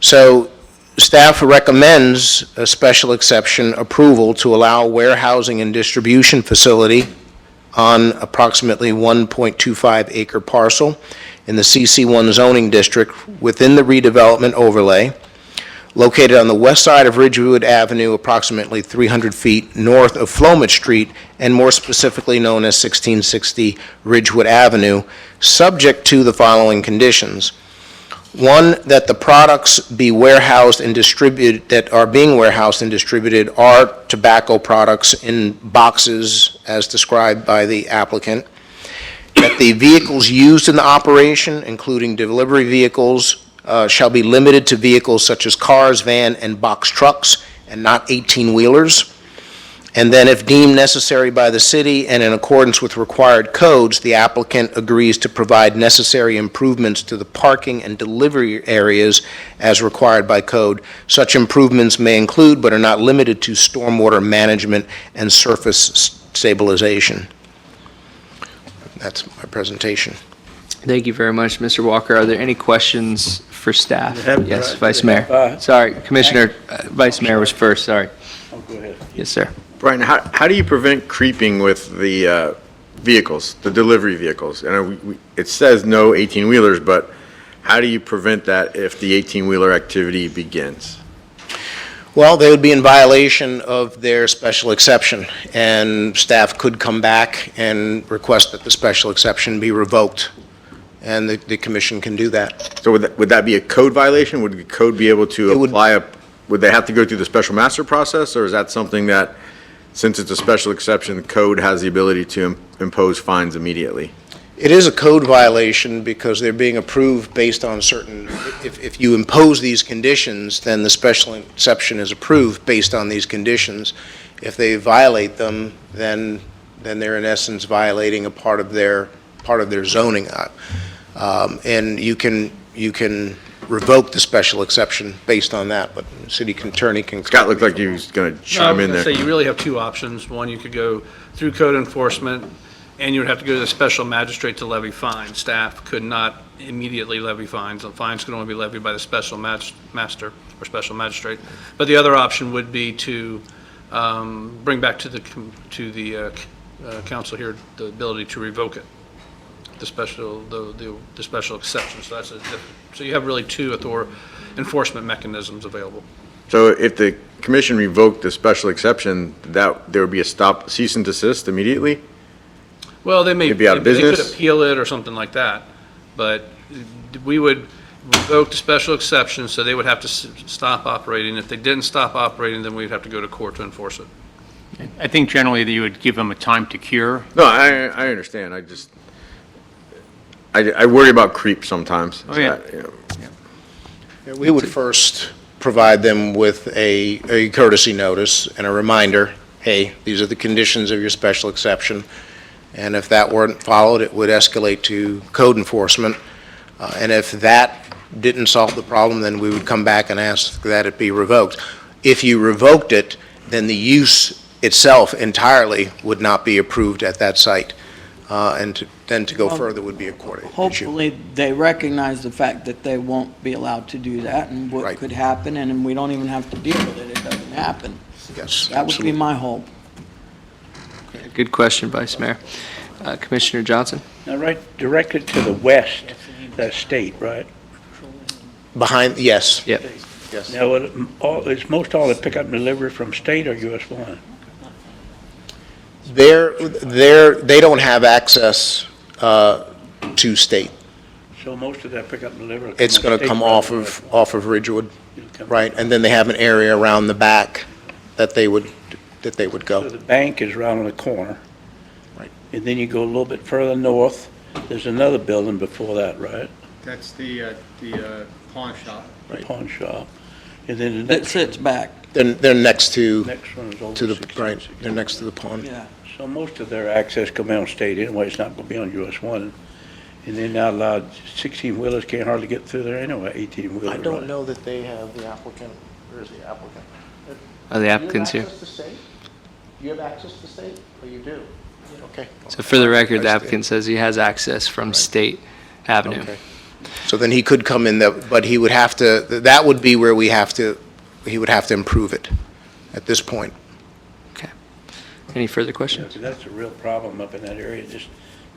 So staff recommends a special exception approval to allow warehousing and distribution facility on approximately 1.25 acre parcel in the CC1 zoning district within the redevelopment overlay, located on the west side of Ridgewood Avenue, approximately 300 feet north of Flomet Street, and more specifically known as 1660 Ridgewood Avenue, subject to the following conditions. One, that the products be warehoused and distributed, that are being warehoused and distributed are tobacco products in boxes as described by the applicant. That the vehicles used in the operation, including delivery vehicles, shall be limited to vehicles such as cars, van, and box trucks, and not 18-wheelers. And then if deemed necessary by the city and in accordance with required codes, the applicant agrees to provide necessary improvements to the parking and delivery areas as required by code. Such improvements may include, but are not limited to, stormwater management and surface stabilization. That's my presentation. Thank you very much, Mr. Walker. Are there any questions for staff? Yeah, Yes, right. Vice Mayor. Sorry, Commissioner, Vice Mayor was first, sorry. Oh, go ahead. Yes, sir. Brian, how do you prevent creeping with the vehicles, the delivery vehicles? And it says no 18-wheelers, but how do you prevent that if the 18-wheeler activity begins? Well, they would be in violation of their special exception, and staff could come back and request that the special exception be revoked, and the commission can do that. So would that be a code violation? Would the code be able to It would- apply would they have to go through the special master process, or is that something that, since it's a special exception, the code has the ability to impose fines immediately? It is a code violation because they're being approved based on certain, if you impose these conditions, then the special exception is approved based on these conditions. If they violate them, then they're in essence violating a part of their zoning. And you can revoke the special exception based on that, but the city attorney can. Scott looked like he was going to chime in there. So you really have two options. One, you could go through code enforcement, and you would have to go to the special magistrate to levy fines. Staff could not immediately levy fines. The fines could only be levied by the special master or special magistrate. But the other option would be to bring back to the council here the ability to revoke it, the special exception. So that's so you have really two enforcement mechanisms available. So if the commission revoked the special exception, that there would be a cease and desist immediately? Well, they may They'd be out of they could business? appeal it or something like that, but we would revoke the special exception, so they would have to stop operating. If they didn't stop operating, then we'd have to go to court to enforce it. I think generally that you would give them a time to cure. No, I understand. I worry about creep sometimes. Oh, yeah. We would first provide them with a courtesy notice and a reminder, hey, these are the conditions of your special exception. And if that weren't followed, it would escalate to code enforcement. And if that didn't solve the problem, then we would come back and ask that it be revoked. If you revoked it, then the use itself entirely would not be approved at that site. And then to go further would be a court issue. Hopefully, they recognize the fact that they won't be allowed to do that and what Right. could happen, and we don't even have to deal with it. It doesn't happen. Yes, That would be absolutely. my hope. Good question, Vice Mayor. Commissioner Johnson? Now, right, directed to the west, that's state, right? Behind, yes. Yep. Yes. Now, is most all the pickup and delivery from state or US 1? They don't have access to state. So most of that pickup and delivery. It's going to come off of Ridgewood, right? And then they have an area around the back that they would go. So the bank is around the corner. Right. And then you go a little bit further north, there's another building before that, right? That's the pawn shop. The pawn shop. And then the That next, sits back. They're next to next one is over the, 16, right, 16. they're next to the pond. Yeah. So most of their access come out on state anyway, it's not gonna be on US 1. And they're not allowed, 16-wheelers can't hardly get through there anyway, 18-wheelers. I don't know that they have the applicant, where's the applicant? Are the applicants here? Do you have access to state? Do you have access to state? Oh, you do? Okay. So for the record, the applicant says he has access from State Avenue. Okay. So then he could come in, but he would have to, that would be where he would have to improve it at this point. Okay. Any further Yeah, questions? 'cause that's a real problem up in that area, just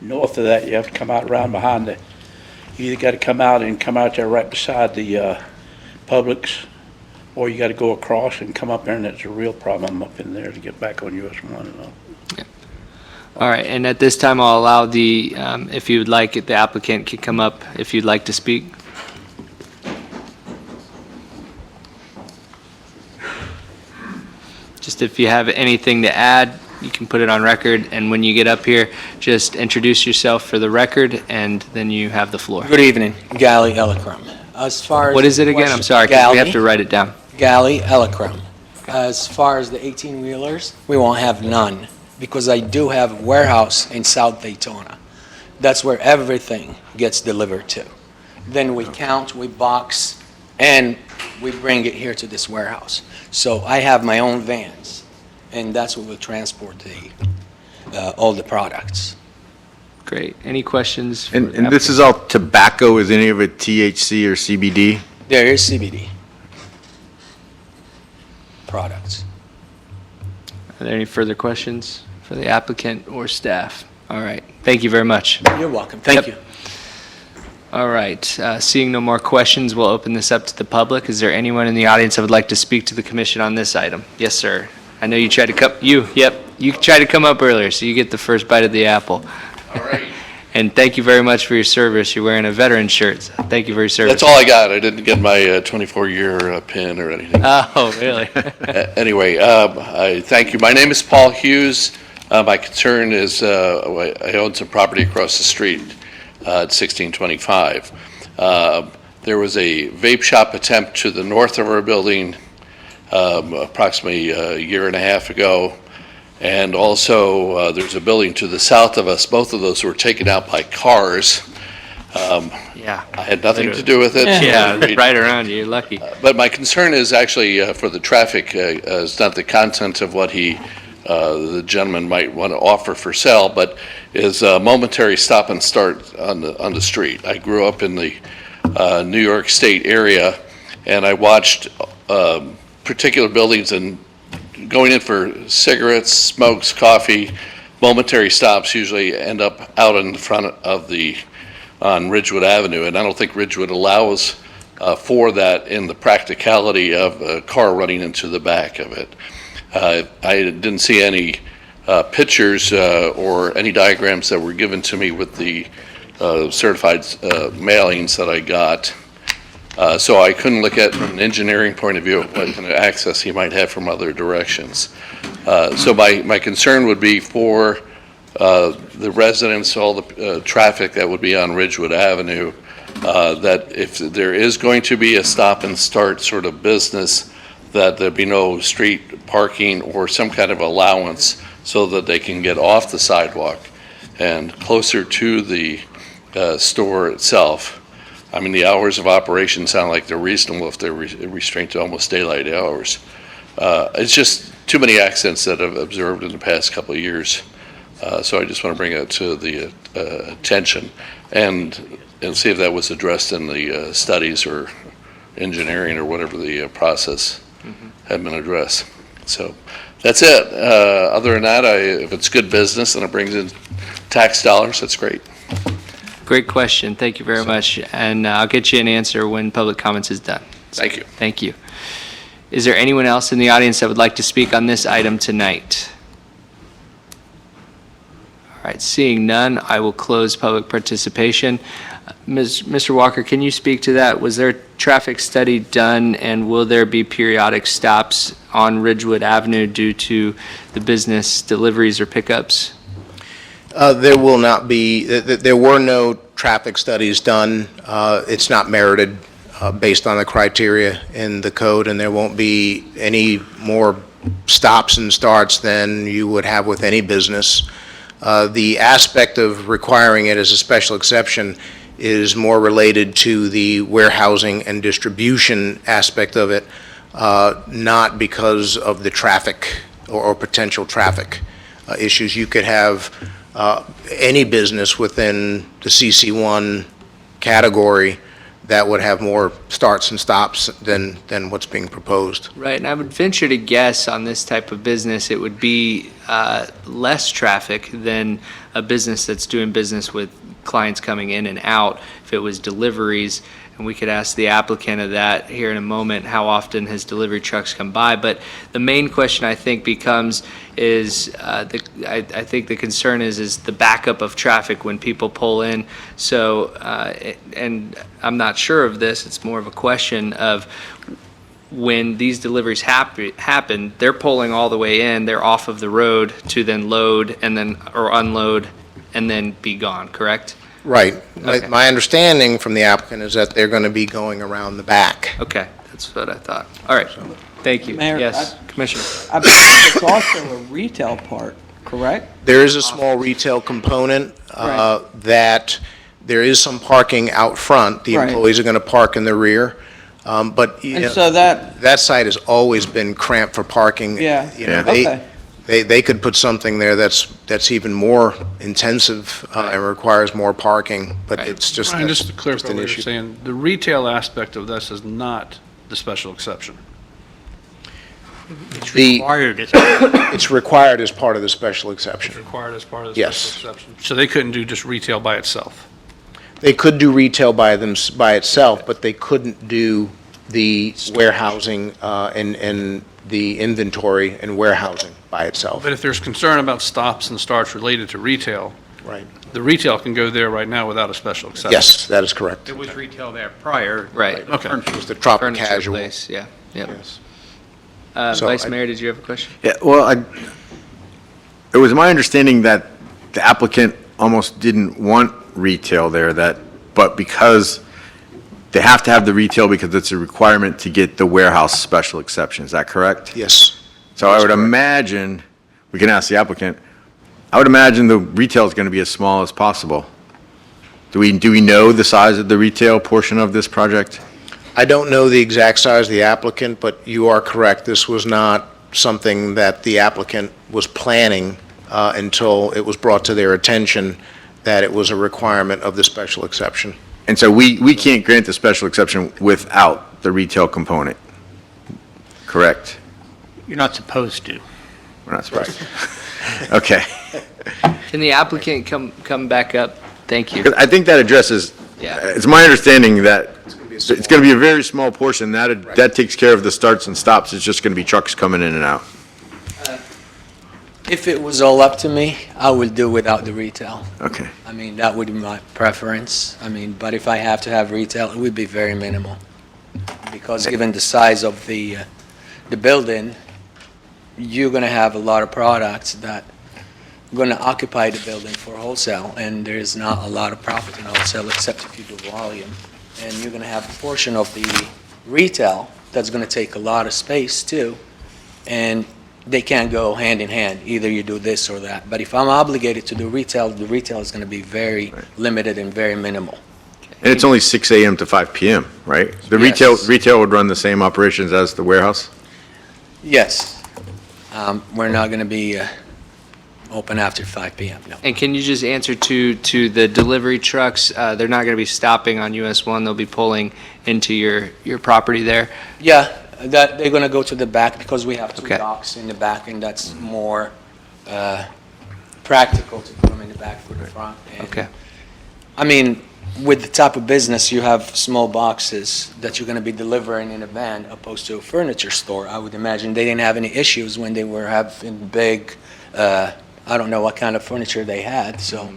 north of that, you have to come out around behind the, you either gotta come out there right beside the, Publix, or you gotta go across and come up there, and that's a real problem up in there to get back on US 1 and all. All right, and at this time, I'll allow if you would like, the applicant can come up if you'd like to speak. Just if you have anything to add, you can put it on record, and when you get up here, just introduce yourself for the record, and then you have the floor. Good evening, Gali Elikram. As far as What is it again? I'm sorry, 'cause we have to write it down. Gali Elikram. As far as the 18-wheelers, we won't have none, because I do have a warehouse in South Daytona. That's where everything gets delivered to. Then we count, we box, and we bring it here to this warehouse. So I have my own vans, and that's what will transport all the products. Great. Any questions? for And the this is all tobacco, is any of it THC or CBD? There is CBD products. Are there any further questions for the applicant or staff? All right, thank you very much. You're welcome. Thank you. All right, seeing no more questions, we'll open this up to the public. Is there anyone in the audience that would like to speak to the commission on this item? Yes, sir. I know you tried to come, you tried to come up earlier, so you get the first bite of the apple. All right. And thank you very much for your service. You're wearing a veteran shirt. So thank you for your service. That's all I got. I didn't get my 24-year pin or anything. Oh, really? Anyway, I thank you. My name is Paul Hughes. My concern is I own some property across the street at 1625. There was a vape shop attempt to the north of our building approximately a year and a half ago. And also, there's a building to the south of us. Both of those were taken out by cars. Yeah. I had nothing to do with it. Yeah, right around you. You're lucky. But my concern is actually for the traffic, is not the content of what the gentleman might want to offer for sale, but is a momentary stop and start on the street. I grew up in the New York State area, and I watched particular buildings and going in for cigarettes, smokes, coffee, momentary stops usually end up out in front of on Ridgewood Avenue, and I don't think Ridgewood allows for that in the practicality of a car running into the back of it. I didn't see any pictures or any diagrams that were given to me with the certified mailings that I got. So I couldn't look at from an engineering point of view what kind of access he might have from other directions. So my concern would be for the residents, all the traffic that would be on Ridgewood Avenue, that if there is going to be a stop and start sort of business, that there be no street parking or some kind of allowance so that they can get off the sidewalk and closer to the store itself. I mean, the hours of operation sound like they're reasonable if they're restrained to almost daylight hours. It's just too many accidents that I've observed in the past couple of years. So I just want to bring it to the attention and see if that was addressed in the studies or engineering or whatever the process had been addressed. So that's it. Other than that, if it's good business and it brings in tax dollars, that's great. Great question. Thank you very much. And I'll get you an answer when public comments is done. Thank you. Thank you. Is there anyone else in the audience that would like to speak on this item tonight? All right, seeing none, I will close public participation. Mr. Walker, can you speak to that? Was there a traffic study done, and will there be periodic stops on Ridgewood Avenue due to the business deliveries or pickups? There will not be, there were no traffic studies done. It's not merited based on the criteria in the code, and there won't be any more stops and starts than you would have with any business. The aspect of requiring it as a special exception is more related to the warehousing and distribution aspect of it, not because of the traffic or potential traffic issues. You could have any business within the CC1 category that would have more starts and stops than what's being proposed. Right, and I would venture to guess on this type of business, it would be less traffic than a business that's doing business with clients coming in and out. If it was deliveries, and we could ask the applicant of that here in a moment, how often his delivery trucks come by. But the main question I think becomes is, I think the concern is the backup of traffic when people pull in. So, and I'm not sure of this, it's more of a question of when these deliveries happen, they're pulling all the way in, they're off of the road to then load and then, or unload and then be gone, correct? Right. Okay. My understanding from the applicant is that they're going to be going around the back. Okay, that's what I thought. All right, thank you. Mayor, Yes, Commissioner. I believe it's also a retail part, correct? There is a small retail component that there is some parking out front. The Right. employees are going to park in the rear. But you And know, so that, site has always been cramped for parking. Yeah. You know, Okay. they could put something there that's even more intensive and requires more parking, but it's just. Brian, just to just clarify an what you're issue. saying, the retail aspect of this is not the special exception. It's required. It's required as part of the special It's exception. required as part of the Yes. special exception. So they couldn't do just retail by itself? They could do retail by itself, but they couldn't do the warehousing and the inventory and warehousing by itself. But if there's concern about stops and starts related to retail, Right. the retail can go there right now without a special exception? Yes, that is correct. It was retail there prior. Right. Okay. It was the Tropic Furniture Casual. place, yeah, yep. Yes. So Vice I- Mayor, did you have a question? Yeah, well, it was my understanding that the applicant almost didn't want retail there, but because they have to have the retail because it's a requirement to get the warehouse special exception, is that correct? Yes. So I would imagine, we can ask the applicant, I would imagine the retail is going to be as small as possible. Do we know the size of the retail portion of this project? I don't know the exact size of the applicant, but you are correct. This was not something that the applicant was planning until it was brought to their attention that it was a requirement of the special exception. And so we can't grant the special exception without the retail component, correct? You're not supposed to. We're not supposed to. Okay. Can the applicant come back up? Thank you. Because I think that addresses, Yeah. it's my understanding that it's going to be a very small portion. That takes care of the starts and stops. It's just going to be trucks coming in and out. If it was all up to me, I would do without the retail. Okay. I mean, that would be my preference. I mean, but if I have to have retail, it would be very minimal. Because given the size of the building, you're going to have a lot of products that are going to occupy the building for wholesale, and there's not a lot of profit in wholesale except if you do volume. And you're going to have a portion of the retail that's going to take a lot of space too, and they can't go hand in hand. Either you do this or that. But if I'm obligated to do retail, the retail is going to be very limited and very minimal. And it's only 6 a.m. to 5 p.m., right? The Yes. retail would run the same operations as the warehouse? Yes. We're not going to be open after 5 p.m., no. And can you just answer to the delivery trucks? They're not going to be stopping on US 1, they'll be pulling into your property there? Yeah, that, they're going to go to the back because we have two Okay. docks in the back, and that's more practical to put them in the back for the front. And, Okay. I mean, with the type of business, you have small boxes that you're going to be delivering in a van opposed to a furniture store. I would imagine they didn't have any issues when they were having big, I don't know what kind of furniture they had, so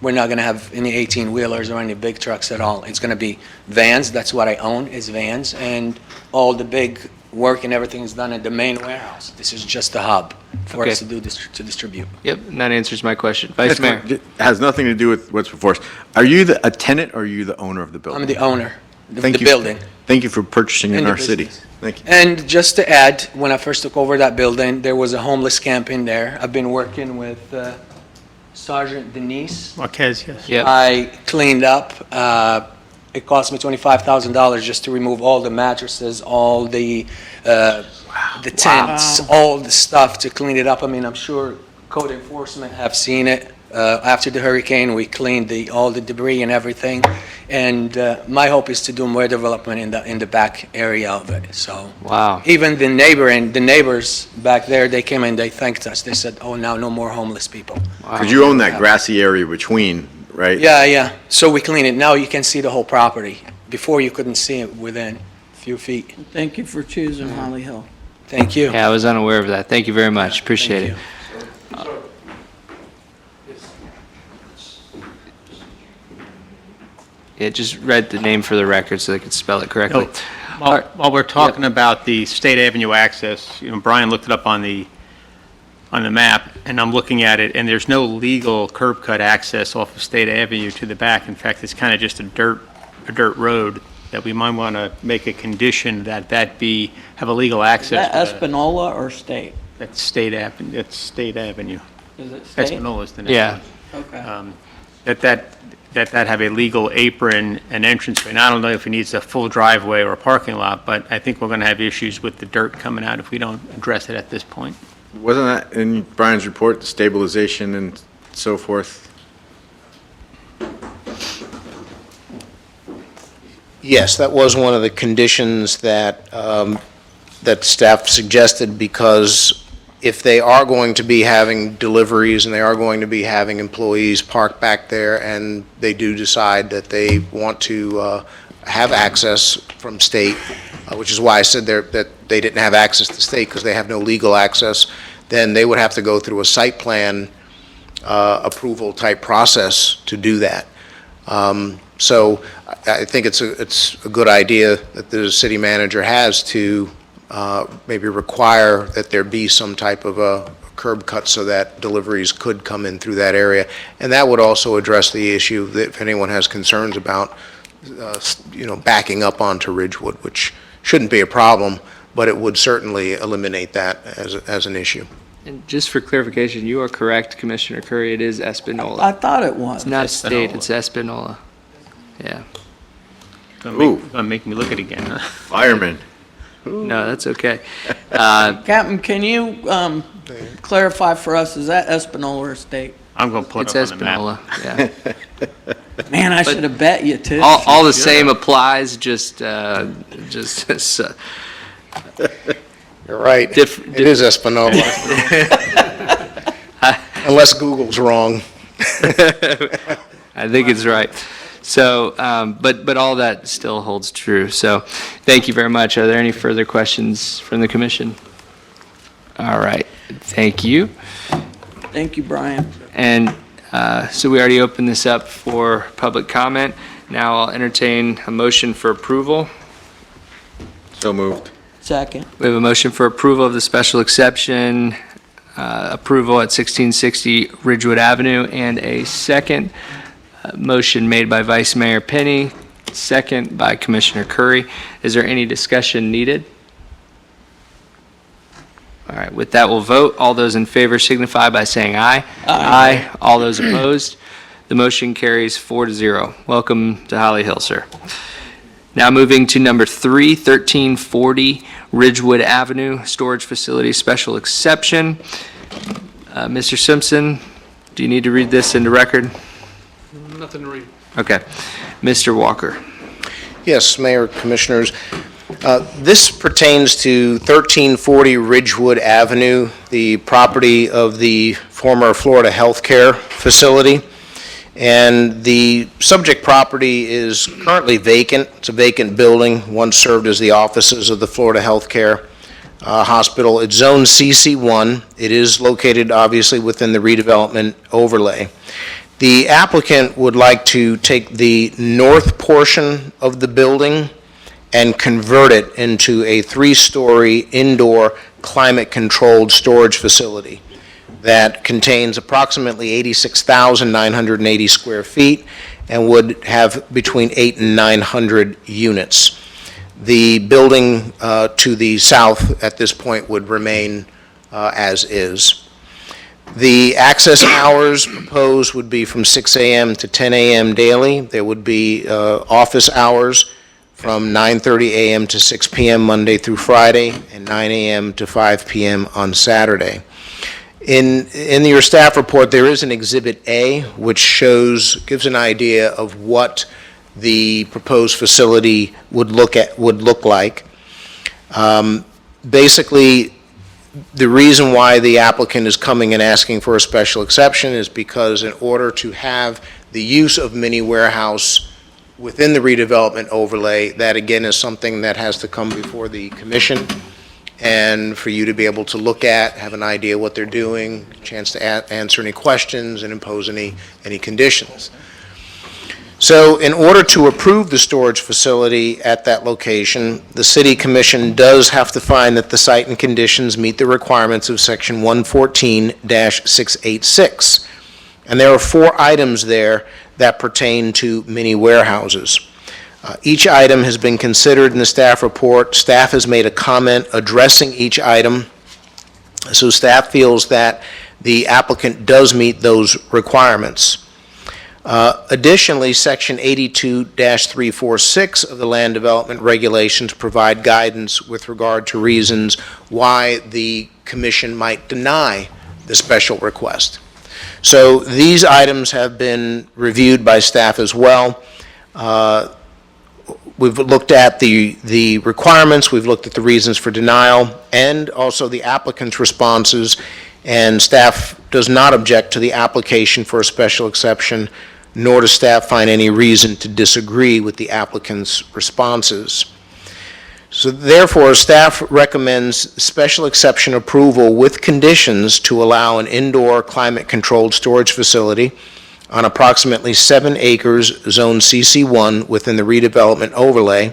we're not going to have any 18-wheelers or any big trucks at all. It's going to be vans. That's what I own, is vans, and all the big work and everything is done at the main warehouse. This is just a hub for Okay. us to do this, to distribute. Yep, and that answers my question. Vice Mayor? It has nothing to do with what's before us. Are you a tenant or are you the owner of the building? I'm the owner of Thank the you. building. Thank you for purchasing in And the our city. business. Thank you. And just to add, when I first took over that building, there was a homeless camp in there. I've been working with Sergeant Denise. Marquez, yes. Yep. I cleaned up. It cost me $25,000 just to remove all the mattresses, all the tents, all the stuff to clean it up. I mean, I'm sure code enforcement have seen it. After the hurricane, we cleaned all the debris and everything. And my hope is to do more development in the back area of it. So Wow. even the neighbors back there, they came and they thanked us. They said, "Oh, now no more homeless people." Because you own that grassy area between, right? Yeah. So we clean it. Now you can see the whole property. Before you couldn't see it within a few feet. Thank you for choosing Holly Hill. Thank you. Yeah, I was unaware of that. Thank you very much. Appreciate it. Thank you. Yeah, just read the name for the record so they could spell it correctly. While we're talking about the State Avenue access, Brian looked it up on the map, and I'm looking at it, and there's no legal curb cut access off of State Avenue to the back. In fact, it's kind of just a dirt road that we might want to make a condition that have a legal Is access. that to that. Espanola or State? That's State Avenue, that's State Avenue. Is it State? Espanola is the next Yeah. one. Okay. That have a legal apron and entranceway. And I don't know if it needs a full driveway or a parking lot, but I think we're going to have issues with the dirt coming out if we don't address it at this point. Wasn't that in Brian's report, the stabilization and so forth? Yes, that was one of the conditions that, that staff suggested, because if they are going to be having deliveries and they are going to be having employees parked back there, and they do decide that they want to have access from state, which is why I said there that they didn't have access to state because they have no legal access, then they would have to go through a site plan approval type process to do that. So I think it's a good idea that the city manager has to maybe require that there be some type of a curb cut so that deliveries could come in through that area. And that would also address the issue that if anyone has concerns about, backing up onto Ridgewood, which shouldn't be a problem, but it would certainly eliminate that as an issue. And just for clarification, you are correct, Commissioner Curry, it is Espanola. I thought it was. It's not state, it's Espanola. Yeah. Gonna make me look at it again, huh? Fireman. No, that's okay. Captain, can you clarify for us, is that Espanola or state? I'm gonna put It's it on the map. Espanola, yeah. Man, I should have bet you too. All the same applies, just You're right. It is Espanola. Unless Google's wrong. I think it's right. So, but all that still holds true. So, thank you very much. Are there any further questions from the commission? All right, thank you. Thank you, Brian. And so we already opened this up for public comment. Now I'll entertain a motion for approval. So moved. Second. We have a motion for approval of the special exception, approval at 1660 Ridgewood Avenue, and a second motion made by Vice Mayor Penny, second by Commissioner Curry. Is there any discussion needed? All right, with that, we'll vote. All those in favor signify by saying aye. Aye. All those opposed? The motion carries 4-0. Welcome to Holly Hill, sir. Now moving to number 3, 1340 Ridgewood Avenue, storage facility special exception. Mr. Simpson, do you need to read this into record? Nothing to read. Okay. Mr. Walker. Yes, Mayor, Commissioners. This pertains to 1340 Ridgewood Avenue, the property of the former Florida Healthcare facility. And the subject property is currently vacant. It's a vacant building, once served as the offices of the Florida Healthcare Hospital. It's Zone CC1. It is located, obviously, within the redevelopment overlay. The applicant would like to take the north portion of the building and convert it into a 3-story indoor climate-controlled storage facility that contains approximately 86,980 square feet and would have between 800 and 900 units. The building to the south at this point would remain as is. The access hours proposed would be from 6 a.m. to 10 a.m. daily. There would be office hours from 9:30 a.m. to 6 p.m. Monday through Friday, and 9 a.m. to 5 p.m. on Saturday. In your staff report, there is an Exhibit A, which gives an idea of what the proposed facility would look like. Basically, the reason why the applicant is coming and asking for a special exception is because in order to have the use of mini warehouse within the redevelopment overlay, that again is something that has to come before the commission, and for you to be able to look at, have an idea what they're doing, a chance to answer any questions and impose any conditions. So in order to approve the storage facility at that location, the City Commission does have to find that the site and conditions meet the requirements of Section 114-686. And there are 4 items there that pertain to mini warehouses. Each item has been considered in the staff report. Staff has made a comment addressing each item. So staff feels that the applicant does meet those requirements. Additionally, Section 82-346 of the Land Development Regulations provide guidance with regard to reasons why the commission might deny the special request. So these items have been reviewed by staff as well. We've looked at the requirements, we've looked at the reasons for denial, and also the applicant's responses, and staff does not object to the application for a special exception, nor does staff find any reason to disagree with the applicant's responses. So therefore, staff recommends special exception approval with conditions to allow an indoor climate-controlled storage facility on approximately 7 acres, Zone CC1, within the redevelopment overlay,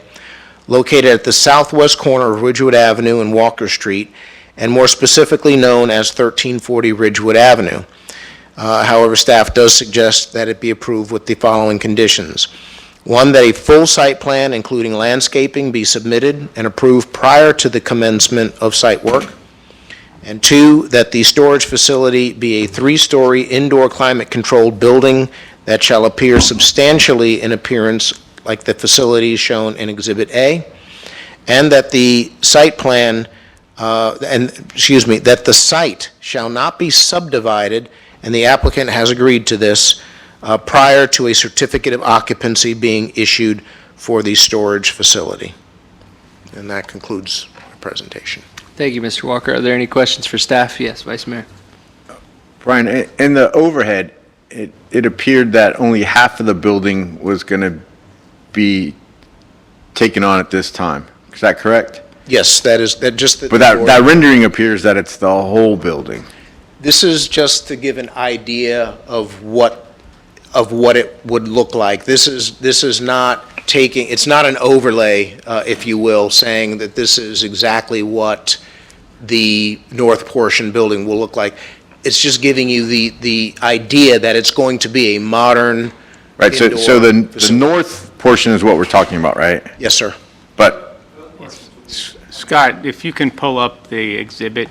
located at the southwest corner of Ridgewood Avenue and Walker Street, and more specifically known as 1340 Ridgewood Avenue. However, staff does suggest that it be approved with the following conditions. One, that a full site plan, including landscaping, be submitted and approved prior to the commencement of site work. And two, that the storage facility be a 3-story indoor climate-controlled building that shall appear substantially in appearance like the facilities shown in Exhibit A, and that the site plan, that the site shall not be subdivided, and the applicant has agreed to this, prior to a certificate of occupancy being issued for the storage facility. And that concludes my presentation. Thank you, Mr. Walker. Are there any questions for staff? Yes, Vice Mayor. Brian, in the overhead, it appeared that only half of the building was going to be taken on at this time. Is that correct? Yes, that is, that just... But that rendering appears that it's the whole building. This is just to give an idea of what it would look like. This is not taking, it's not an overlay, if you will, saying that this is exactly what the north portion building will look like. It's just giving you the idea that it's going to be a modern Right, so indoor the north portion is what we're talking about, right? Yes, sir. But Scott, if you can pull up the exhibit.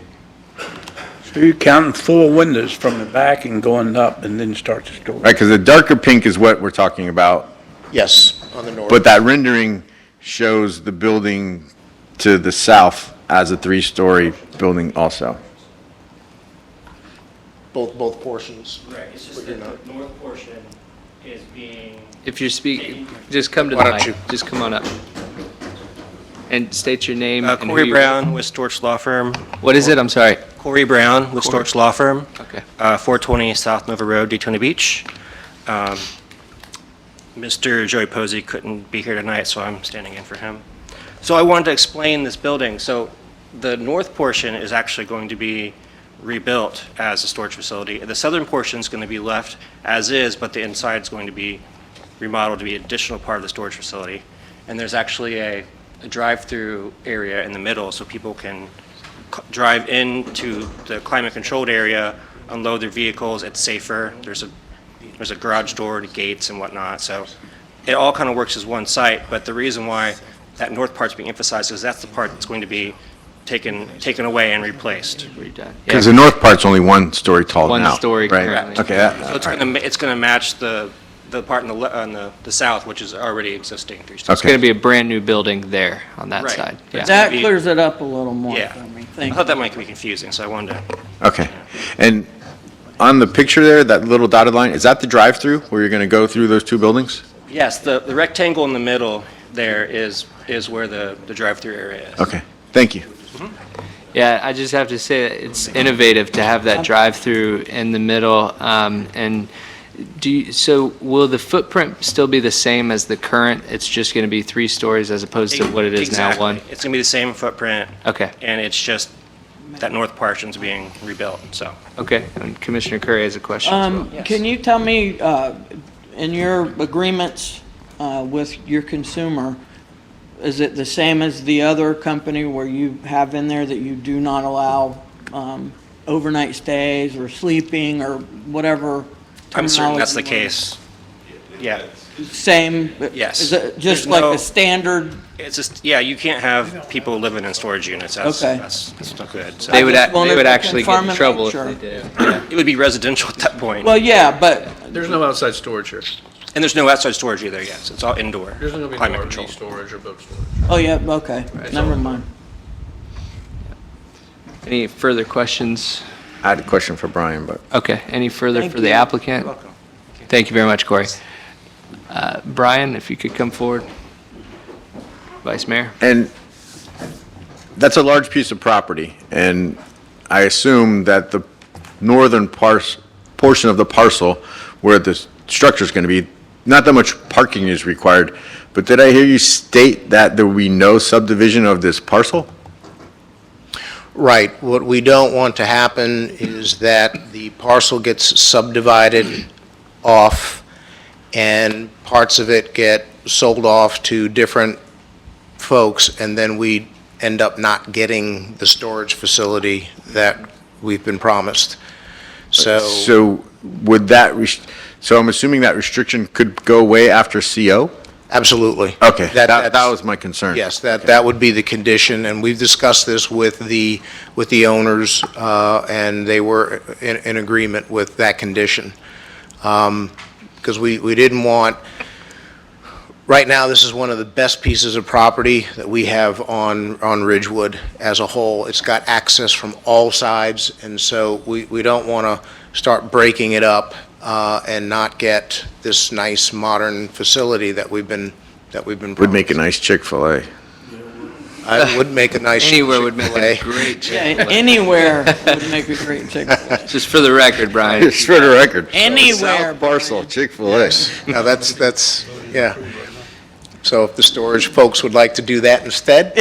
So you're counting 4 windows from the back and going up and then start the story. right, because the darker pink is what we're talking about, Yes, on the north. but that rendering shows the building to the south as a 3-story building also. Both portions. Right, it's just that the north portion is being... If you're speaking, just come to the Why don't mic. Just come on up. And state your name. and who Corey you- Brown with Storch Law Firm. What is it? I'm sorry. Corey Brown with Corey. Storch Law Firm, Okay. 420 South Nova Road, Daytona Beach. Mr. Joey Posey couldn't be here tonight, so I'm standing in for him. So I wanted to explain this building. So the north portion is actually going to be rebuilt as a storage facility. The southern portion is going to be left as is, but the inside is going to be remodeled to be an additional part of the storage facility. And there's actually a drive-through area in the middle, so people can drive into the climate-controlled area, unload their vehicles. It's safer. There's a garage door to gates and whatnot. So it all kind of works as one site. But the reason why that north part's being emphasized is that's the part that's going to be taken away and replaced. Redone. Because the north part's only 1 story tall now. 1 story right? currently. Okay, So it's going to match the part on the south, which is already existing. It's going to be a brand-new building there on that Right. side. But Yeah. That clears it up a little more Yeah. for me. I Thank thought you. that might be confusing, so I wanted to... okay. And on the picture there, that little dotted line, is that the drive-through where you're going to go through those 2 buildings? Yes, the rectangle in the middle there is where the drive-through area is. Okay, thank you. Yeah, I just have to say that it's innovative to have that drive-through in the middle. And so will the footprint still be the same as the current? It's just going to be 3 stories as opposed to what it is now, Exactly. 1? It's going to be the same footprint, Okay, and it's just that north portion's being rebuilt, so. okay. And Commissioner Curry has a question as well. Can you tell me, in your agreements with your consumer, is it the same as the other company where you have in there that you do not allow overnight stays or sleeping or whatever? I'm certain that's the terminology? case. Yeah, Same? Yes. Is it just There's like no- a standard? it's just, yeah, you can't have people living in storage units. Okay. That's not good. So They would just wanted to actually get confirm in and trouble make if sure. they did. Yeah. It would be residential at that point. Well, yeah, but There's no outside storage here. And there's no outside storage either, yes. It's all indoor, There's not going to be climate no control. RV storage or boat storage. oh, yeah, okay, never mind. Any further questions? I had a question for Brian, but Okay, any further Thank for the you. applicant? Welcome. Thank you very much, Corey. Brian, if you could come forward. Vice Mayor? And that's a large piece of property, and I assume that the northern portion of the parcel where the structure's going to be, not that much parking is required, but did I hear you state that there will be no subdivision of this parcel? Right. What we don't want to happen is that the parcel gets subdivided off and parts of it get sold off to different folks, and then we end up not getting the storage facility that we've been promised. So would that, so I'm assuming that restriction could go away after CO? Absolutely. Okay, that that's- was my concern. Yes, that would be the condition, and we've discussed this with the owners, and they were in agreement with that condition. Because we didn't want, right now, this is one of the best pieces of property that we have on Ridgewood as a whole. It's got access from all sides, and so we don't want to start breaking it up and not get this nice modern facility that we've been promised. Would make a nice Chick-fil-A. I would make a nice Anywhere would make a Chick-fil-A. great Yeah, Chick-fil-A. anywhere would make a great Chick-fil-A. Just for the record, Brian. Just for the record. Anywhere. South Parcel, Chick-fil-A. Now, that's, yeah. So if the storage folks would like to do that instead,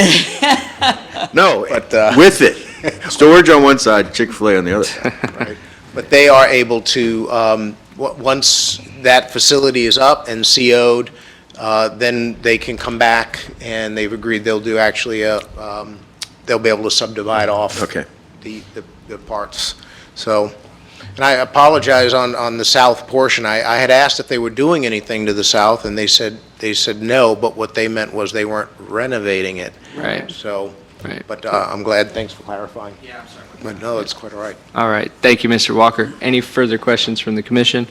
No, But, with it. Storage on one side, Chick-fil-A on the other. but they are able to, once that facility is up and CO'd, then they can come back, and they've agreed they'll do actually they'll be able to subdivide off Okay. the parts. So, and I apologize on the south portion. I had asked if they were doing anything to the south, and they said no, but what they meant was they weren't renovating it. Right. So, Right. but I'm glad, thanks for clarifying. Yeah, I'm sorry. But no, it's quite all right. All right. Thank you, Mr. Walker. Any further questions from the commission?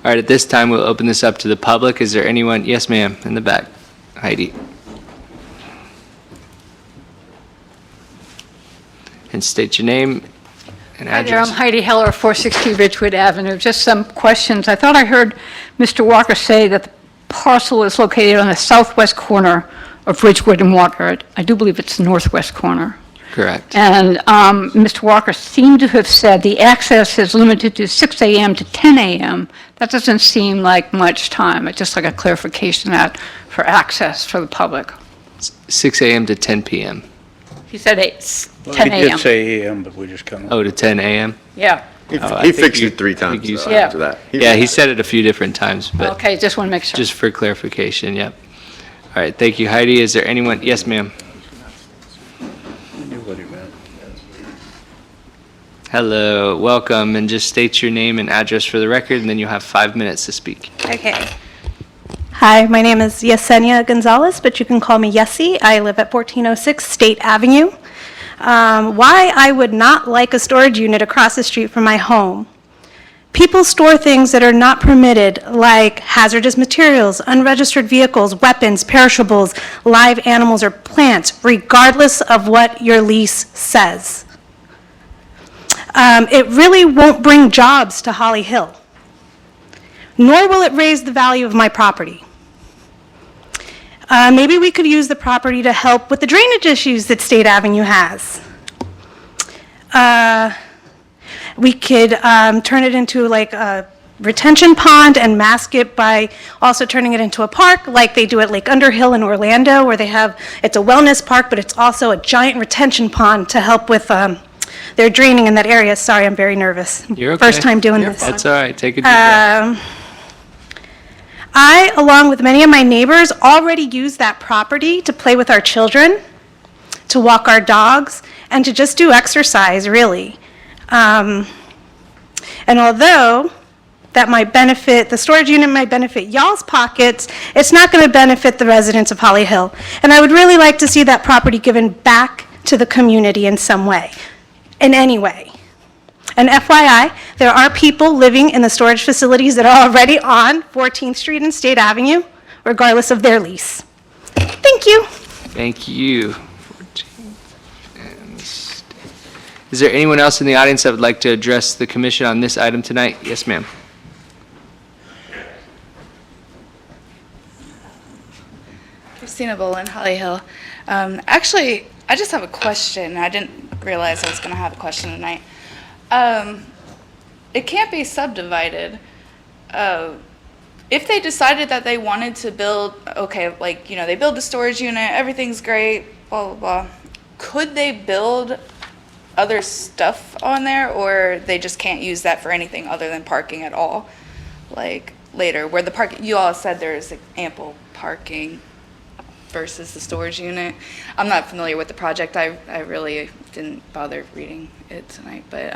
All right, at this time, we'll open this up to the public. Is there anyone? Yes, ma'am, in the back. Heidi. And state your name and Hi there, I'm address. Heidi Heller, 460 Ridgewood Avenue. Just some questions. I thought I heard Mr. Walker say that the parcel is located on the southwest corner of Ridgewood and Walker. I do believe it's the northwest corner. Correct. And Mr. Walker seemed to have said the access is limited to 6 a.m. to 10 a.m. That doesn't seem like much time. I'd just like a clarification of that for access for the public. 6 a.m. to 10 p.m. He said it's Well, 10 He did a.m. say AM, but we just kind of. Oh, to 10 a.m.? Yeah, He Oh, I he think fixed you- it 3 I think times you though, said- Yeah. after that. Yeah, he said it a few different times, but okay, just want to make sure. just for clarification, yep. All right, thank you, Heidi. Is there anyone? Yes, ma'am. Knew what he meant. Hello, welcome, and just state your name and address for the record, and then you'll have 5 minutes to speak. Okay. Hi, my name is Yesenia Gonzalez, but you can call me Yessie. I live at 1406 State Avenue. Why I would not like a storage unit across the street from my home. People store things that are not permitted, like hazardous materials, unregistered vehicles, weapons, perishables, live animals, or plants, regardless of what your lease says. It really won't bring jobs to Holly Hill, nor will it raise the value of my property. Maybe we could use the property to help with the drainage issues that State Avenue has. We could turn it into like a retention pond and mask it by also turning it into a park like they do at Lake Underhill in Orlando, where they have, it's a wellness park, but it's also a giant retention pond to help with their draining in that area. Sorry, I'm very nervous. You're okay. First time doing this. That's all right, take a deep breath. I, along with many of my neighbors, already use that property to play with our children, to walk our dogs, and to just do exercise, really. And although that might benefit, the storage unit might benefit y'all's pockets, it's not going to benefit the residents of Holly Hill. And I would really like to see that property given back to the community in some way, in any way. And FYI, there are people living in the storage facilities that are already on 14th Street and State Avenue, regardless of their lease. Thank you. Thank you. 14th and State. Is there anyone else in the audience that would like to address the commission on this item tonight? Yes, ma'am. Christina Bolin, Holly Hill. Actually, I just have a question. I didn't realize I was going to have a question tonight. It can't be subdivided. if they decided that they wanted to build, okay, like, you know, they build the storage unit, everything's great, blah, blah, blah. Could they build other stuff on there, or they just can't use that for anything other than parking at all? Like later, where the park, you all said there's ample parking versus the storage unit. I'm not familiar with the project. I really didn't bother reading it tonight, but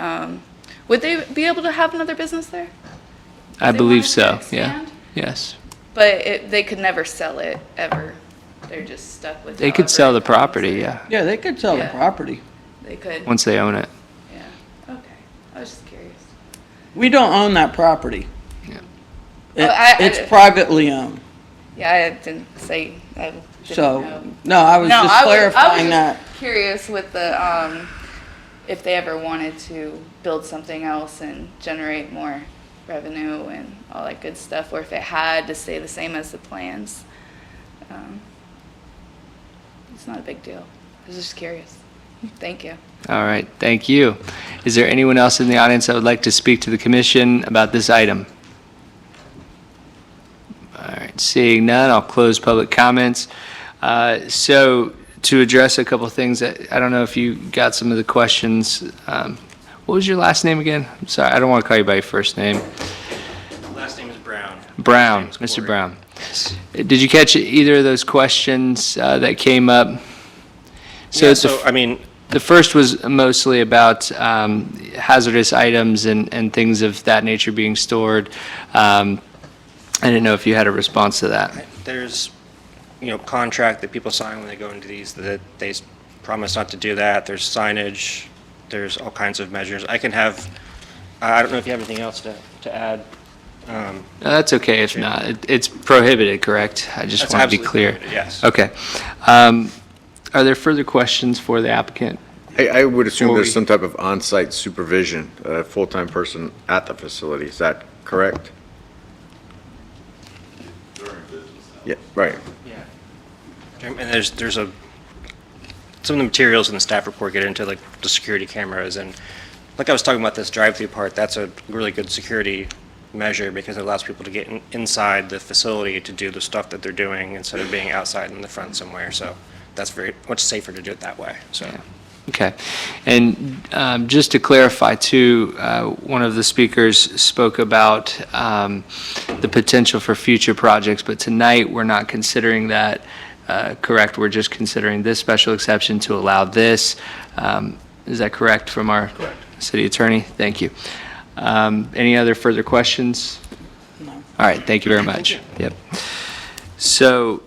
would they be able to have another business there? I they believe wanted to so, expand? yeah. Yes. But they could never sell it, ever. They're just stuck with They could however sell the it comes. property, yeah, Yeah, they could sell the Yeah. property. They could. once they own it. Yeah. Okay. I was just curious. We don't own that property. Yeah. It's privately owned. Yeah, I didn't say. I didn't So, know. no, I was just I clarifying was that. curious with the if they ever wanted to build something else and generate more revenue and all that good stuff, or if it had to stay the same as the plans. It's not a big deal. I was just curious. Thank you. All right, thank you. Is there anyone else in the audience that would like to speak to the commission about this item? All right, seeing none, I'll close public comments. So to address a couple of things, I don't know if you got some of the questions. What was your last name again? I'm sorry, I don't want to call you by your first name. Last name is Brown. Brown, First name is Mr. Corey. Brown. Did you catch either of those questions that came up? Yeah, so, I mean, The first was mostly about hazardous items and things of that nature being stored. I didn't know if you had a response to that. there's, contract that people sign when they go into these, that they promise not to do that. There's signage, there's all kinds of measures. I can have, I don't know if you have anything else to add. No, that's okay if not. It's prohibited, correct? I just That's want to be absolutely clear. prohibited, yes. Okay. Are there further questions for the applicant? I would assume Before there's we- some type of on-site supervision, a full-time person at the facility. Is that correct? Yeah, right. Yeah. And there's some of the materials in the staff report get into like the security cameras, and like I was talking about this drive-through part, that's a really good security measure because it allows people to get inside the facility to do the stuff that they're doing instead of being outside in the front somewhere. So that's very much safer to do it that way. So. Yeah. Okay. And just to clarify too, one of the speakers spoke about the potential for future projects, but tonight we're not considering that, correct? We're just considering this special exception to allow this. Is that correct from our city attorney? Thank you. Any other further questions? No. All right, thank you very much. Yep. So,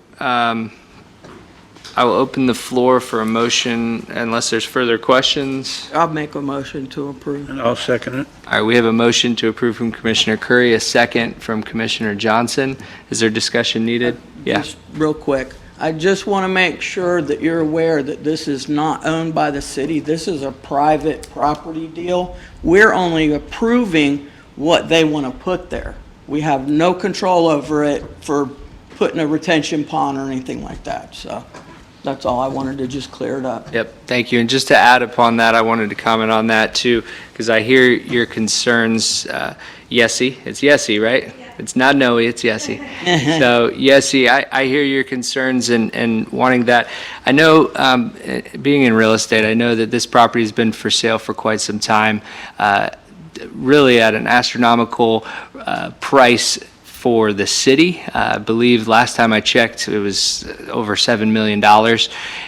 I will open the floor for a motion unless there's further questions. I'll make a motion to approve. And I'll second it. All right, we have a motion to approve from Commissioner Curry, a second from Commissioner Johnson. Is there discussion needed? Yeah. Just real quick, I just want to make sure that you're aware that this is not owned by the city. This is a private property deal. We're only approving what they want to put there. We have no control over it for putting a retention pond or anything like that, so that's all I wanted to just clear it up. Yep, thank you. And just to add upon that, I wanted to comment on that too, because I hear your concerns, Yessie. It's Yessie, right? It's not Noe, it's Yessie. So Yessie, I hear your concerns and wanting that. I know, being in real estate, I know that this property's been for sale for quite some time, really at an astronomical price for the city. I believe last time I checked, it was over $7 million.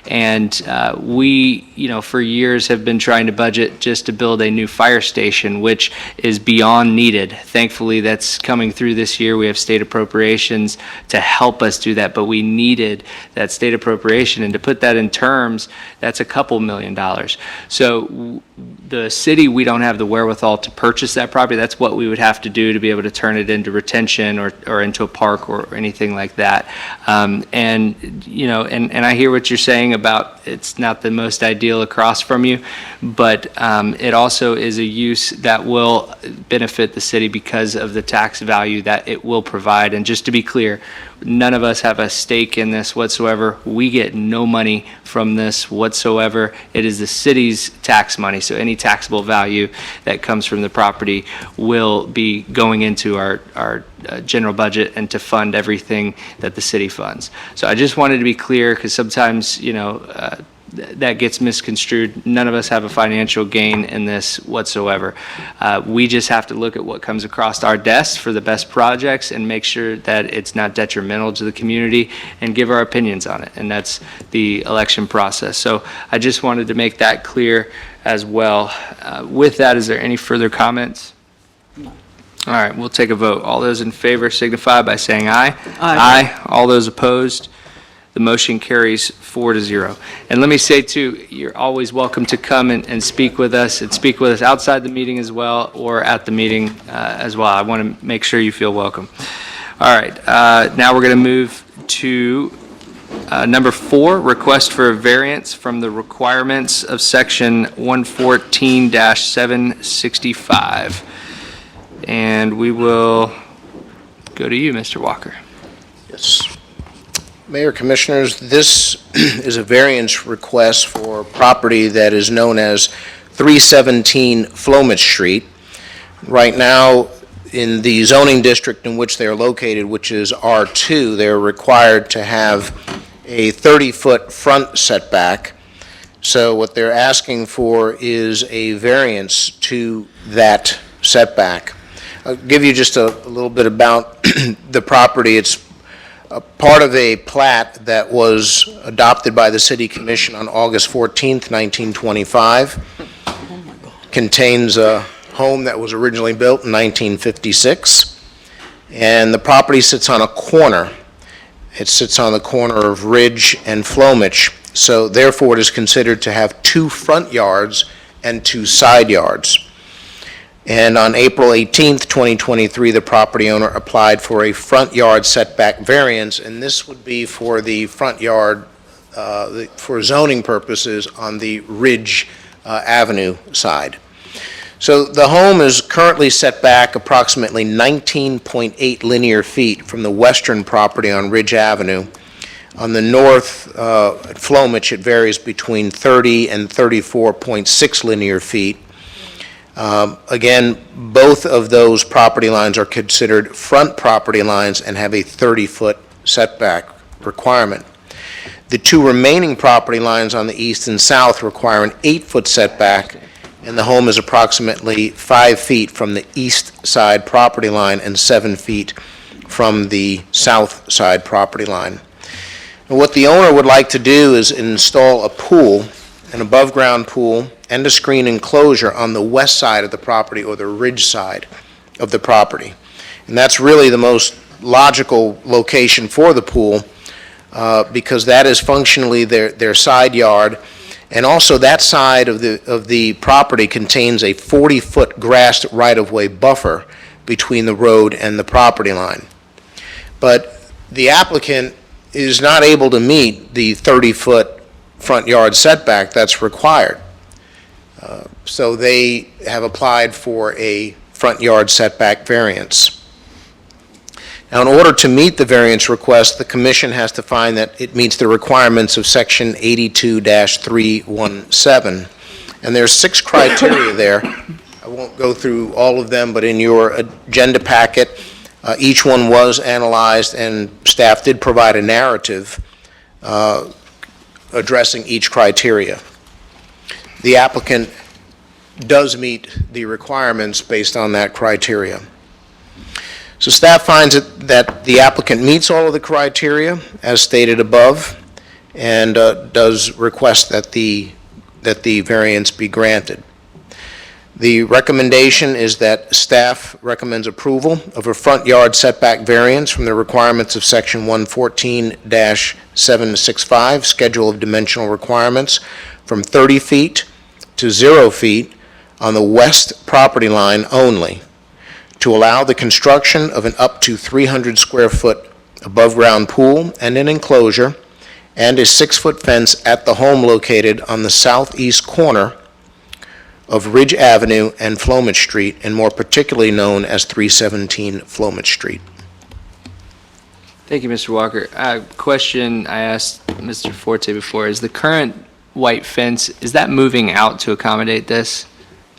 And we, for years have been trying to budget just to build a new fire station, which is beyond needed. Thankfully, that's coming through this year. We have state appropriations to help us do that, but we needed that state appropriation. And to put that in terms, that's a couple $1 million. So the city, we don't have the wherewithal to purchase that property. That's what we would have to do to be able to turn it into retention or into a park or anything like that. And I hear what you're saying about it's not the most ideal across from you, but it also is a use that will benefit the city because of the tax value that it will provide. And just to be clear, none of us have a stake in this whatsoever. We get no money from this whatsoever. It is the city's tax money, so any taxable value that comes from the property will be going into our general budget and to fund everything that the city funds. So I just wanted to be clear, because sometimes, that gets misconstrued. None of us have a financial gain in this whatsoever. We just have to look at what comes across our desks for the best projects and make sure that it's not detrimental to the community and give our opinions on it. And that's the election process. So I just wanted to make that clear as well. With that, is there any further comments? All right, we'll take a vote. All those in favor signify by saying aye. Aye. All those opposed? The motion carries 4-0. And let me say, too, you're always welcome to come and speak with us, and speak with us outside the meeting as well, or at the meeting as well. I want to make sure you feel welcome. All right, now we're going to move to number 4, request for a variance from the requirements of Section 114-765. And we will go to you, Mr. Walker. Yes. Mayor, Commissioners, this is a variance request for property that is known as 317 Flomich Street. Right now, in the zoning district in which they are located, which is R2, they're required to have a 30-foot front setback. So what they're asking for is a variance to that setback. I'll give you just a little bit about the property. It's a part of a plat that was adopted by the City Commission on August 14th, 1925. Contains a home that was originally built in 1956. And the property sits on a corner. It sits on the corner of Ridge and Flomich. So therefore, it is considered to have 2 front yards and 2 side yards. And on April 18th, 2023, the property owner applied for a front yard setback variance, and this would be for the front yard for zoning purposes on the Ridge Avenue side. So the home is currently set back approximately 19.8 linear feet from the western property on Ridge Avenue. On the north, at Flomich, it varies between 30 and 34.6 linear feet. Again, both of those property lines are considered front property lines and have a 30-foot setback requirement. The 2 remaining property lines on the east and south require an 8-foot setback, and the home is approximately 5 feet from the east side property line and 7 feet from the south side property line. And what the owner would like to do is install a pool, an above-ground pool, and a screen enclosure on the west side of the property, or the ridge side of the property. And that's really the most logical location for the pool, because that is functionally their side yard. And also, that side of the property contains a 40-foot grassed right-of-way buffer between the road and the property line. But the applicant is not able to meet the 30-foot front yard setback that's required. So they have applied for a front yard setback variance. Now, in order to meet the variance request, the Commission has to find that it meets the requirements of Section 82-317. And there's 6 criteria there. I won't go through all of them, but in your agenda packet, each one was analyzed, and staff did provide a narrative addressing each criteria. The applicant does meet the requirements based on that criteria. So staff finds that the applicant meets all of the criteria as stated above, and does request that the variance be granted. The recommendation is that staff recommends approval of a front yard setback variance from the requirements of Section 114-765, Schedule of Dimensional Requirements, from 30 feet to 0 feet on the west property line only, to allow the construction of an up to 300 square foot above-ground pool and an enclosure, and a 6-foot fence at the home located on the southeast corner of Ridge Avenue and Flomich Street, and more particularly known as 317 Flomich Street. Thank you, Mr. Walker. Question I asked Mr. Forte before, is the current white fence, is that moving out to accommodate this?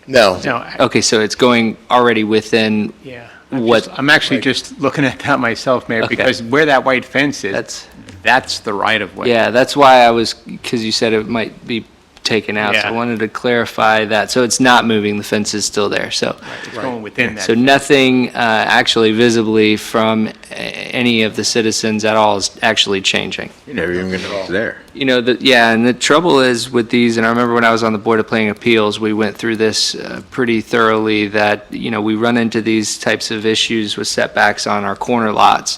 No. No, Okay, so it's going already within yeah. What? I'm actually just looking at that myself, Mayor, Okay. because where that white fence is, that's the right-of-way. Yeah, that's why I was, because you said it might be taken out, so I Yeah. wanted to clarify that. So it's not moving, the fence is still there, so. It's going within that. So nothing actually visibly from any of the citizens at all is actually changing. You're never even going to know it's there. You know, yeah, and the trouble is with these, and I remember when I was on the Board of Planning Appeals, we went through this pretty thoroughly, that, you know, we run into these types of issues with setbacks on our corner lots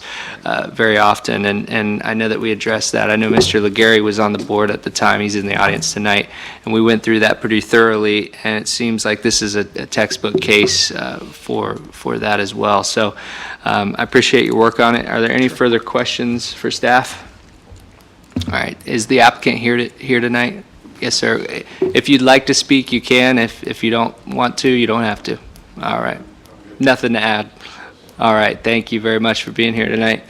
very often, and I know that we addressed that. I know Mr. Legary was on the board at the time, he's in the audience tonight, and we went through that pretty thoroughly, and it seems like this is a textbook case for that as well. So I appreciate your work on it. Are there any further questions for staff? All right, is the applicant here tonight? Yes, sir. If you'd like to speak, you can. If you don't want to, you don't have to. All right. Nothing to add. All right, thank you very much for being here tonight.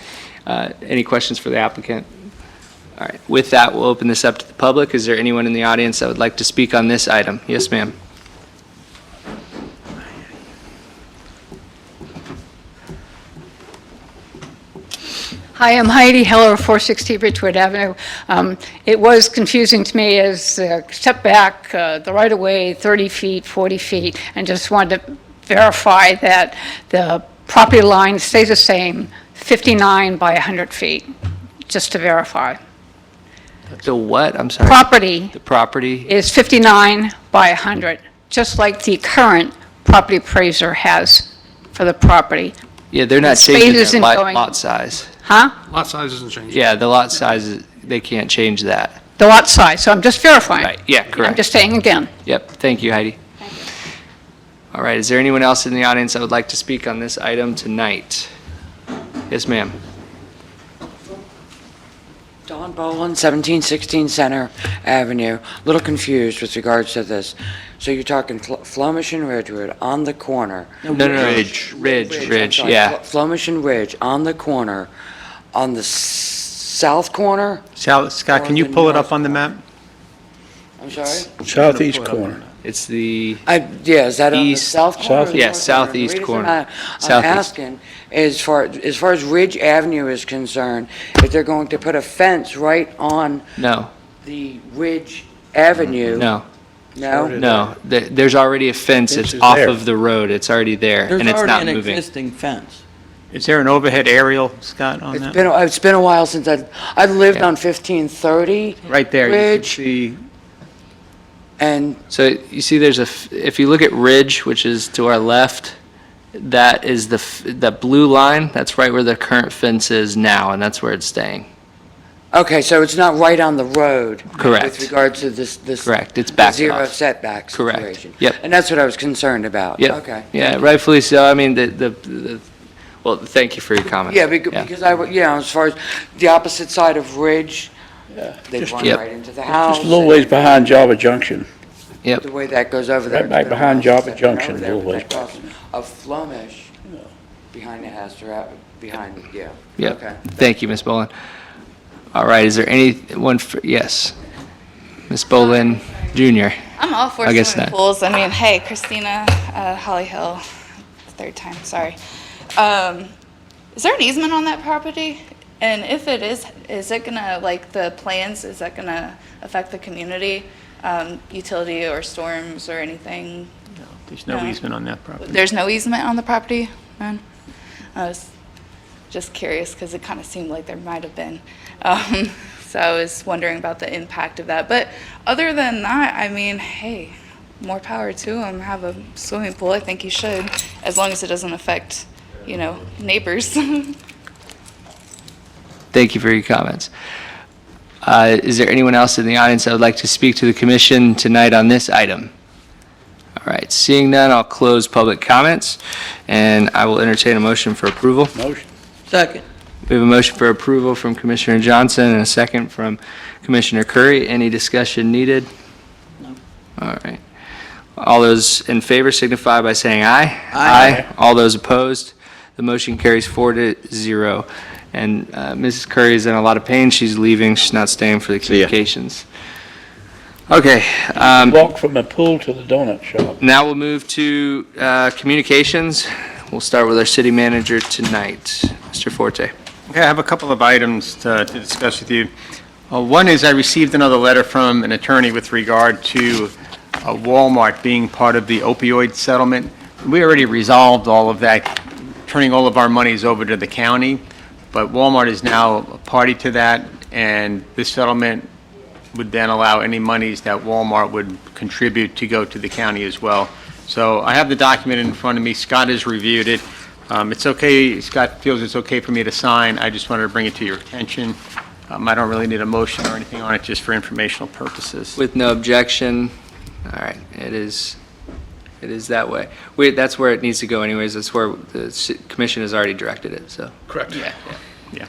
Any questions for the applicant? All right, with that, we'll open this up to the public. Is there anyone in the audience that would like to speak on this item? Yes, ma'am. Hi, I'm Heidi Heller, 460 Ridgewood Avenue. It was confusing to me as step back, the right-of-way, 30 feet, 40 feet, and just wanted to verify that the property line stays the same, 59 by 100 feet, just to verify. The what? I'm sorry. Property The property? is 59 by 100, just like the current property appraiser has for the property. Yeah, they're not The space changing isn't their going- lot size. Huh? Lot size isn't changing. Yeah, the lot size, they can't change that. The lot size, so I'm just verifying. Right, yeah, I'm correct. just saying again. Yep, thank you, Heidi. All right, is there anyone else in the audience that would like to speak on this item tonight? Yes, ma'am. Don Bolin, 1716 Center Avenue. A little confused with regards to this. So you're talking Flomish and Ridgewood on the corner. No, Ridge, I'm sorry, yeah. Flomish and Ridge on the corner, on the south corner? Scott, can you Or the pull it north up on the map? I'm sorry? Southeast corner. It's the, Yeah, is that on the East- south corner? or the yeah, north southeast The reason corner. I'm Southeast. asking, as far as Ridge Avenue is concerned, if they're going to put a fence right on no, the Ridge Avenue? no, No? no. There's already a fence. Fence It's is off there. of the road. It's already there, There's and it's not already an moving. existing fence. Is there an overhead aerial, Scott, on that? It's been a while since I've lived on 1530 Right there, you can Ridge, see, and So you see there's if you look at Ridge, which is to our left, that is the blue line. That's right where the current fence is now, and that's where it's staying. okay, so it's not right on the road. Correct. With regards to this. Correct, it's backed Zero off. setback Correct. situation. Yep. And that's what I was concerned about. Yep. Okay. Yeah, rightfully so. I mean, well, thank you for your comment. Yeah, because as far as the opposite side of Ridge, they Just- run Yep. right into the house. Just a little ways behind Java Junction. Yep. The way that goes over there. Right back it's been a behind while since Java I've been Junction, over there, a little but ways that crossing Of Flomish, behind the Astor, behind, yeah. Yep. Okay. Thank you, Ms. Bolin. All right, is there anyone for, yes, Ms. Bolin Jr. I'm all for I guess swimming not. pools. I mean, hey, Christina, Holly Hill, third time, sorry. Is there an easement on that property? And if it is it gonna, like, the plans, is that gonna affect the community, utility or storms or anything? there's no No. easement on that property. There's no easement on the property, then? I was just curious, because it kind of seemed like there might have been. So I was wondering about the impact of that. But other than that, I mean, hey, more power to them. Have a swimming pool, I think you should, as long as it doesn't affect, neighbors. Thank you for your comments. Is there anyone else in the audience that would like to speak to the commission tonight on this item? All right, seeing none, I'll close public comments, and I will entertain a motion for approval. Motion. Second. We have a motion for approval from Commissioner Johnson and a second from Commissioner Curry. Any discussion needed? No. All right. All those in favor signify by saying aye. Aye. All those opposed? The motion carries 4-0. And Mrs. Curry is in a lot of pain. She's leaving. She's not staying for the See ya. communications. Okay. Walk from the pool to the donut shop. Now we'll move to communications. We'll start with our city manager tonight. Mr. Forte. Okay, I have a couple of items to discuss with you. One is I received another letter from an attorney with regard to Walmart being part of the opioid settlement. We already resolved all of that, turning all of our monies over to the county, but Walmart is now a party to that, and this settlement would then allow any monies that Walmart would contribute to go to the county as well. So I have the document in front of me. Scott has reviewed it. It's okay, Scott feels it's okay for me to sign. I just wanted to bring it to your attention. I don't really need a motion or anything on it, just for informational purposes. With no objection. All right, it is that way. That's where it needs to go anyways. That's where the commission has already directed it, so. Correct. Yeah.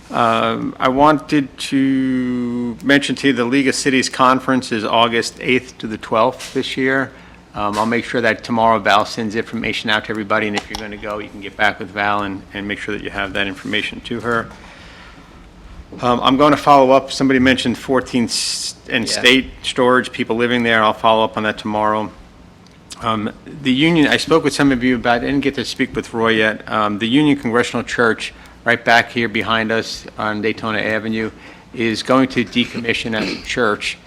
I wanted to mention to you the League of Cities Conference is August 8th to the 12th this year. I'll make sure that tomorrow Val sends information out to everybody, and if you're going to go, you can get back with Val and make sure that you have that information to her. I'm going to follow up. Somebody mentioned 14th and State storage, people living there. I'll follow up on that tomorrow. The Union, I spoke with some of you about, I didn't get to speak with Roy yet. The Union Congregational Church, right back here behind us on Daytona Avenue, is going to decommission as a church,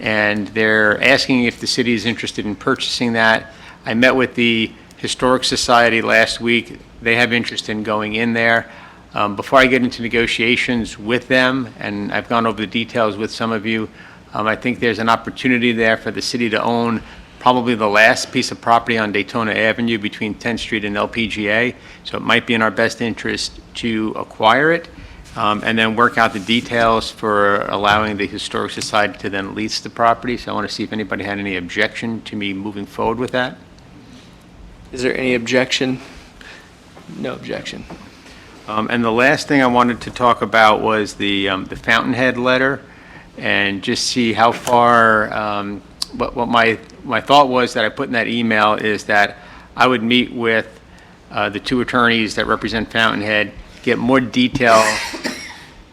and they're asking if the city is interested in purchasing that. I met with the Historic Society last week. They have interest in going in there. Before I get into negotiations with them, and I've gone over the details with some of you, I think there's an opportunity there for the city to own probably the last piece of property on Daytona Avenue between 10th Street and LPGA. So it might be in our best interest to acquire it, and then work out the details for allowing the Historic Society to then lease the property. So I want to see if anybody had any objection to me moving forward with that. Is there any objection? No objection. And the last thing I wanted to talk about was the Fountainhead letter, and just see how far, what my thought was that I put in that email is that I would meet with the two attorneys that represent Fountainhead, get more detail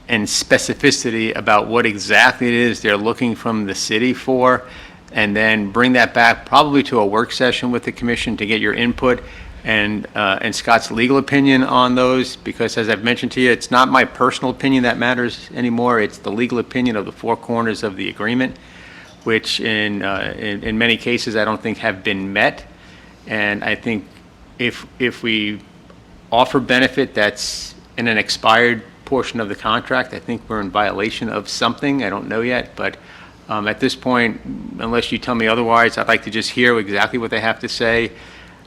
and specificity about what exactly it is they're looking from the city for, and then bring that back probably to a work session with the commission to get your input and Scott's legal opinion on those, because as I've mentioned to you, it's not my personal opinion that matters anymore. It's the legal opinion of the four corners of the agreement, which in many cases I don't think have been met. And I think if we offer benefit that's in an expired portion of the contract, I think we're in violation of something. I don't know yet, but at this point, unless you tell me otherwise, I'd like to just hear exactly what they have to say.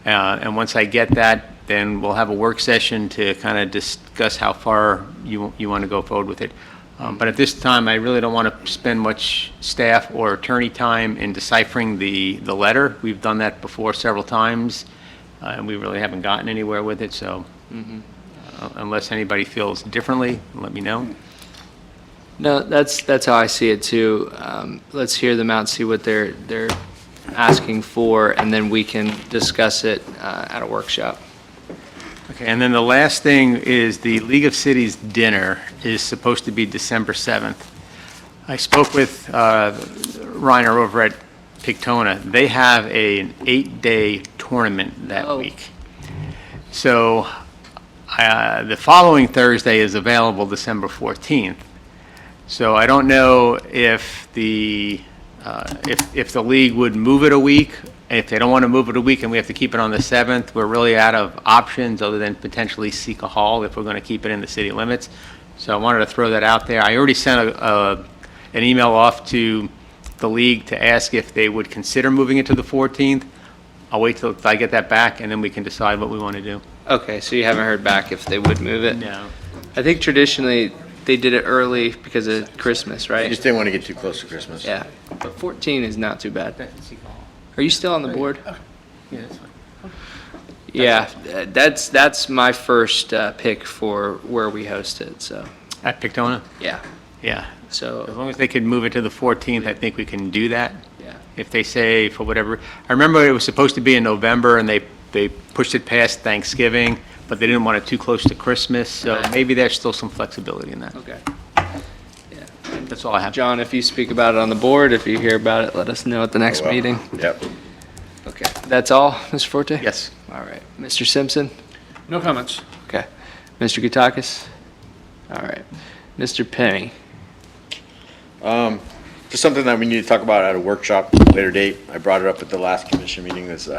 And once I get that, then we'll have a work session to kind of discuss how far you want to go forward with it. But at this time, I really don't want to spend much staff or attorney time in deciphering the letter. We've done that before several times, and we really haven't gotten anywhere with it. So unless anybody feels differently, let me know. No, that's how I see it too. Let's hear them out, see what they're asking for, and then we can discuss it at a workshop. Okay, and then the last thing is the League of Cities dinner is supposed to be December 7th. I spoke with Reiner over at Pictona. They have an 8-day tournament that week. So the following Thursday is available December 14th. So I don't know if the league would move it a week. If they don't want to move it a week and we have to keep it on the 7th, we're really out of options other than potentially seek a hall if we're going to keep it in the city limits. So I wanted to throw that out there. I already sent an email off to the league to ask if they would consider moving it to the 14th. I'll wait till I get that back, and then we can decide what we want to do. Okay, so you haven't heard back if they would move it? No. I think traditionally they did it early because of Christmas, right? I just didn't want to get too close to Christmas. Yeah, but 14 is not too bad. Are you still on the board? Yeah, that's fine. Yeah, that's my first pick for where we host it, so. At Pictona? Yeah. Yeah. So. As long as they could move it to the 14th, I think we can do that. Yeah. If they say for whatever, I remember it was supposed to be in November and they pushed it past Thanksgiving, but they didn't want it too close to Christmas, so Right. maybe there's still some flexibility in that. Okay. Yeah. That's all I have. John, if you speak about it on the board, if you hear about it, let us know at the next meeting. Yep. Okay. That's all, Mr. Forte? Yes. All right. Mr. Simpson? No comments. Okay. Mr. Gutakis? All right. Mr. Penny? Just something that we need to talk about at a workshop later date. I brought it up at the last commission meeting, there's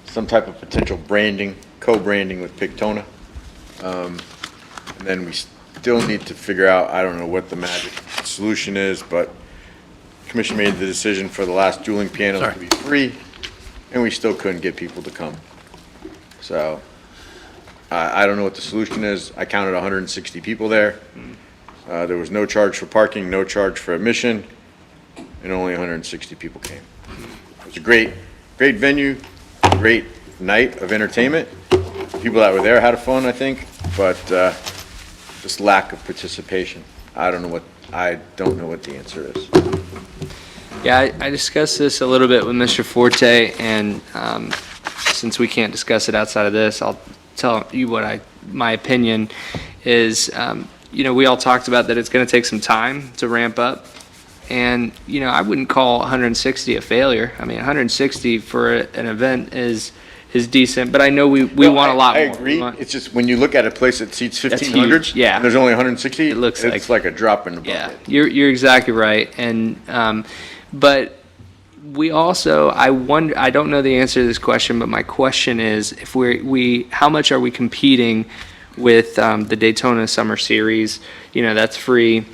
some type of potential branding, co-branding with Pictona. And then we still need to figure out, I don't know what the magic solution is, but commission made the decision for the last dueling pianos to be free, and we still couldn't get people to come. So, I don't know what the solution is. I counted 160 people there. There was no charge for parking, no charge for admission, and only 160 people came. It was a great venue, great night of entertainment. People that were there had fun, I think, but just lack of participation. I don't know what the answer is. Yeah, I discussed this a little bit with Mr. Forte, and since we can't discuss it outside of this, I'll tell you what my opinion is. We all talked about that it's going to take some time to ramp up, and I wouldn't call 160 a failure. I mean, 160 for an event is decent, but I know we want a lot more. I agree. It's just when you look at a place that seats 1,500, yeah, and there's only 160, it's like a drop in the bucket. Yeah, you're exactly right, and but we also, I wonder, I don't know the answer to this question, but my question is, if how much are we competing with the Daytona Summer Series? That's free.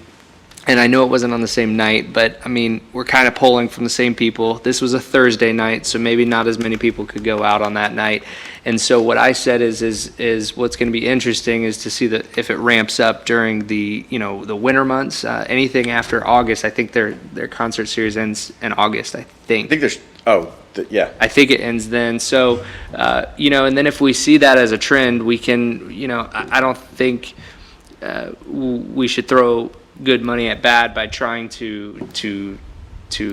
And I know it wasn't on the same night, but I mean, we're kind of pulling from the same people. This was a Thursday night, so maybe not as many people could go out on that night. And so what I said is what's going to be interesting is to see that if it ramps up during the the winter months, anything after August. I think their concert series ends in August. I think there's yeah. I think it ends then. So and then if we see that as a trend, we can I don't think we should throw good money at bad by trying to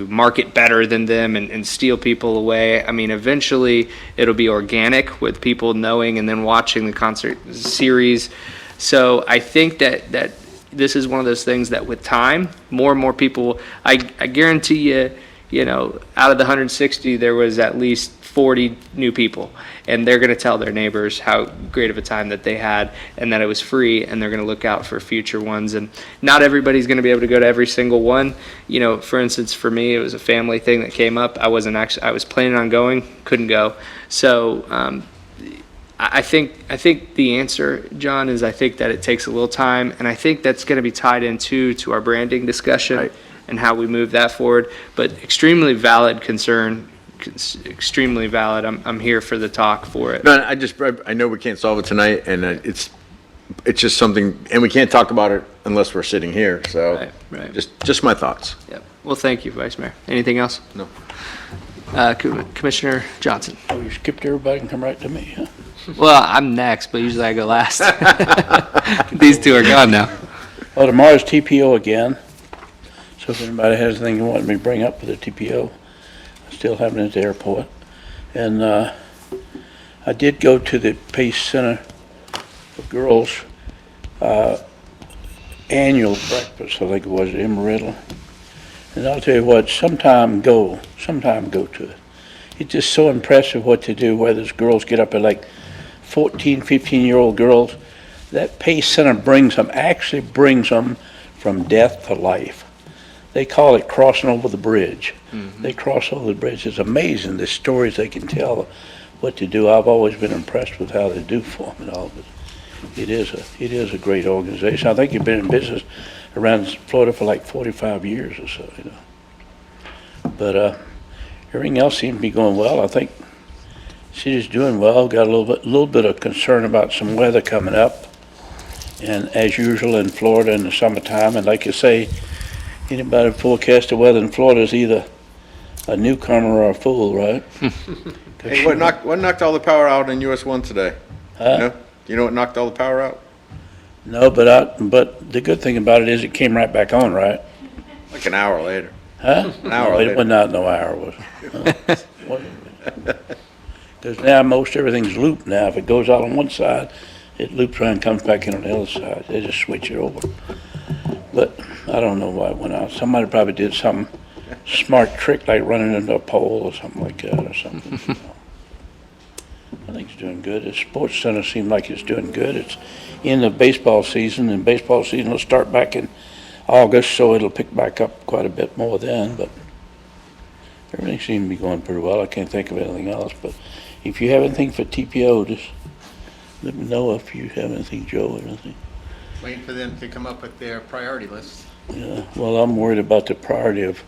market better than them and steal people away. I mean, eventually it'll be organic with people knowing and then watching the concert series. So I think that this is one of those things that with time, more and more people, I guarantee you, out of the 160, there was at least 40 new people, and they're going to tell their neighbors how great of a time that they had and that it was free, and they're going to look out for future ones. And not everybody's going to be able to go to every single one. For instance, for me, it was a family thing that came up. I was planning on going, couldn't go. So I think the answer, John, is I think that it takes a little time, and I think that's going to be tied into our branding discussion. Right. And how we move that forward. But extremely valid concern, extremely valid. I'm here for the talk for it. No, I know we can't solve it tonight, and it's just something, and we can't talk about it unless we're sitting here. So, right. Just my thoughts. Yep. Well, thank you, Vice Mayor. Anything else? No. Commissioner Johnson. Oh, you skipped everybody and come right to me, huh? Well, I'm next, but usually I go last. These two are gone now. Well, tomorrow's TPO again. So if anybody has anything you want me to bring up for the TPO, I still have it at the airport. And I did go to the Pace Center for Girls annual breakfast, I think it was, at Amarillo. And I'll tell you what, sometime go to it. It's just so impressive what they do, where those girls get up at like 14, 15-year-old girls. That Pace Center actually brings them from death to life. They call it crossing over the bridge. Mm-hmm. They cross over the bridge. It's amazing the stories they can tell, what to do. I've always been impressed with how they do for them and all. But it is a great organization. I think you've been in business around Florida for like 45 years or so, But everything else seems to be going well. I think the city's doing well. Got a little bit of concern about some weather coming up, and as usual in Florida in the summertime. And like you say, anybody forecast the weather in Florida is either a newcomer or a fool, right? Hey, what knocked all the power out in US 1 today? Huh? You know what knocked all the power out? No, but the good thing about it is it came right back on, right? Like an hour later. Huh? An hour No, later. it was not no hour, was it? Because now most everything's looped now. If it goes out on one side, it loops around and comes back in on the other side. They just switch it over. But I don't know why it went out. Somebody probably did some smart trick like running into a pole or something like that or something. Everything's doing good. The sports center seems like it's doing good. It's in the baseball season, and baseball season will start back in August, so it'll pick back up quite a bit more then, but everything seems to be going pretty well. I can't think of anything else, but if you have anything for TPO, just let me know if you have anything, Joe, or anything. Waiting for them to come up with their priority list. Yeah, well, I'm worried about the priority of,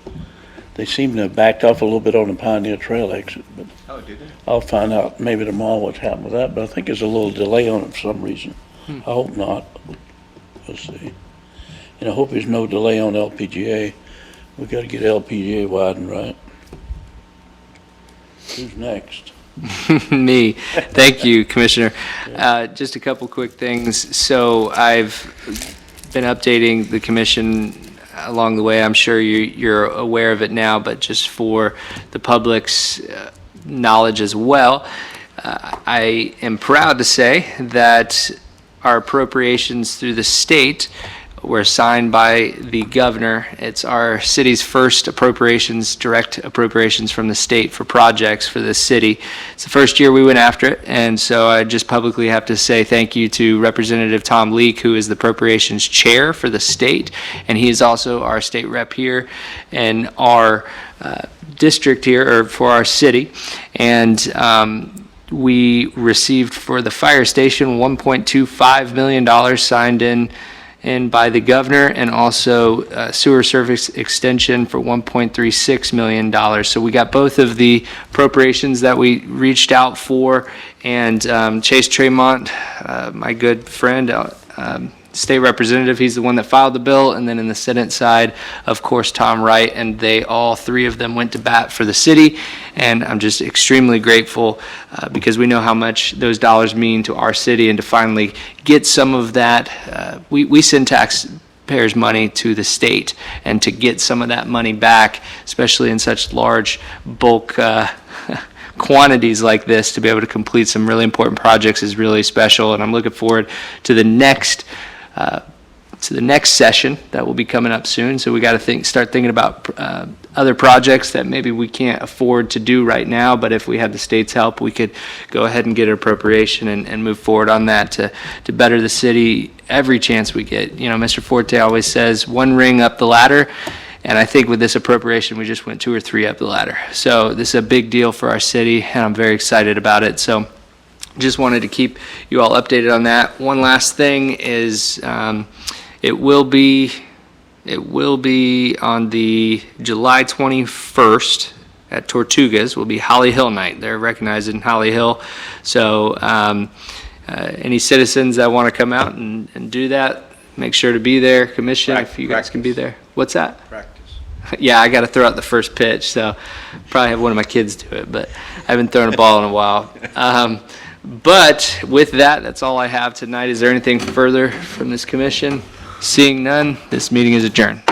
they seem to have backed off a little bit on the Pioneer Trail exit, but Oh, did they? I'll find out maybe tomorrow what's happened with that, but I think there's a little delay on it for some reason. I hope not. We'll see. And I hope there's no delay on LPGA. We gotta get LPGA widened, right? Who's next? Me. Thank you, Commissioner. Just a couple quick things. So I've been updating the commission along the way. I'm sure you're aware of it now, but just for the public's knowledge as well, I am proud to say that our appropriations through the state were signed by the governor. It's our city's first appropriations, direct appropriations from the state for projects for the city. It's the first year we went after it, and so I just publicly have to say thank you to Representative Tom Leek, who is the appropriations chair for the state, and he is also our state rep here in our district here, or for our city. And we received for the fire station $1.25 million signed in by the governor, and also sewer service extension for $1.36 million. So we got both of the appropriations that we reached out for, and Chase Tremont, my good friend, state representative, he's the one that filed the bill, and then in the Senate side, of course, Tom Wright, and they all three of them went to bat for the city, and I'm just extremely grateful because we know how much those dollars mean to our city, and to finally get some of that, we send taxpayers' money to the state, and to get some of that money back, especially in such large bulk quantities like this, to be able to complete some really important projects is really special, and I'm looking forward to the next session that will be coming up soon. So we got to start thinking about other projects that maybe we can't afford to do right now, but if we had the state's help, we could go ahead and get an appropriation and move forward on that to better the city every chance we get. You know, Mr. Forte always says one ring up the ladder, and I think with this appropriation, we just went 2 or 3 up the ladder. So this is a big deal for our city, and I'm very excited about it. So just wanted to keep you all updated on that. One last thing is it will be on the July 21st at Tortugas will be Holly Hill Night. They're recognizing Holly Hill. So any citizens that want to come out and do that, make sure to be there. Commission, if you guys can be there. What's that? Practice. Yeah, I got to throw out the first pitch, so probably have one of my kids do it, but I haven't thrown a ball in a while. But with that, that's all I have tonight. Is there anything further from this commission? Seeing none, this meeting is adjourned.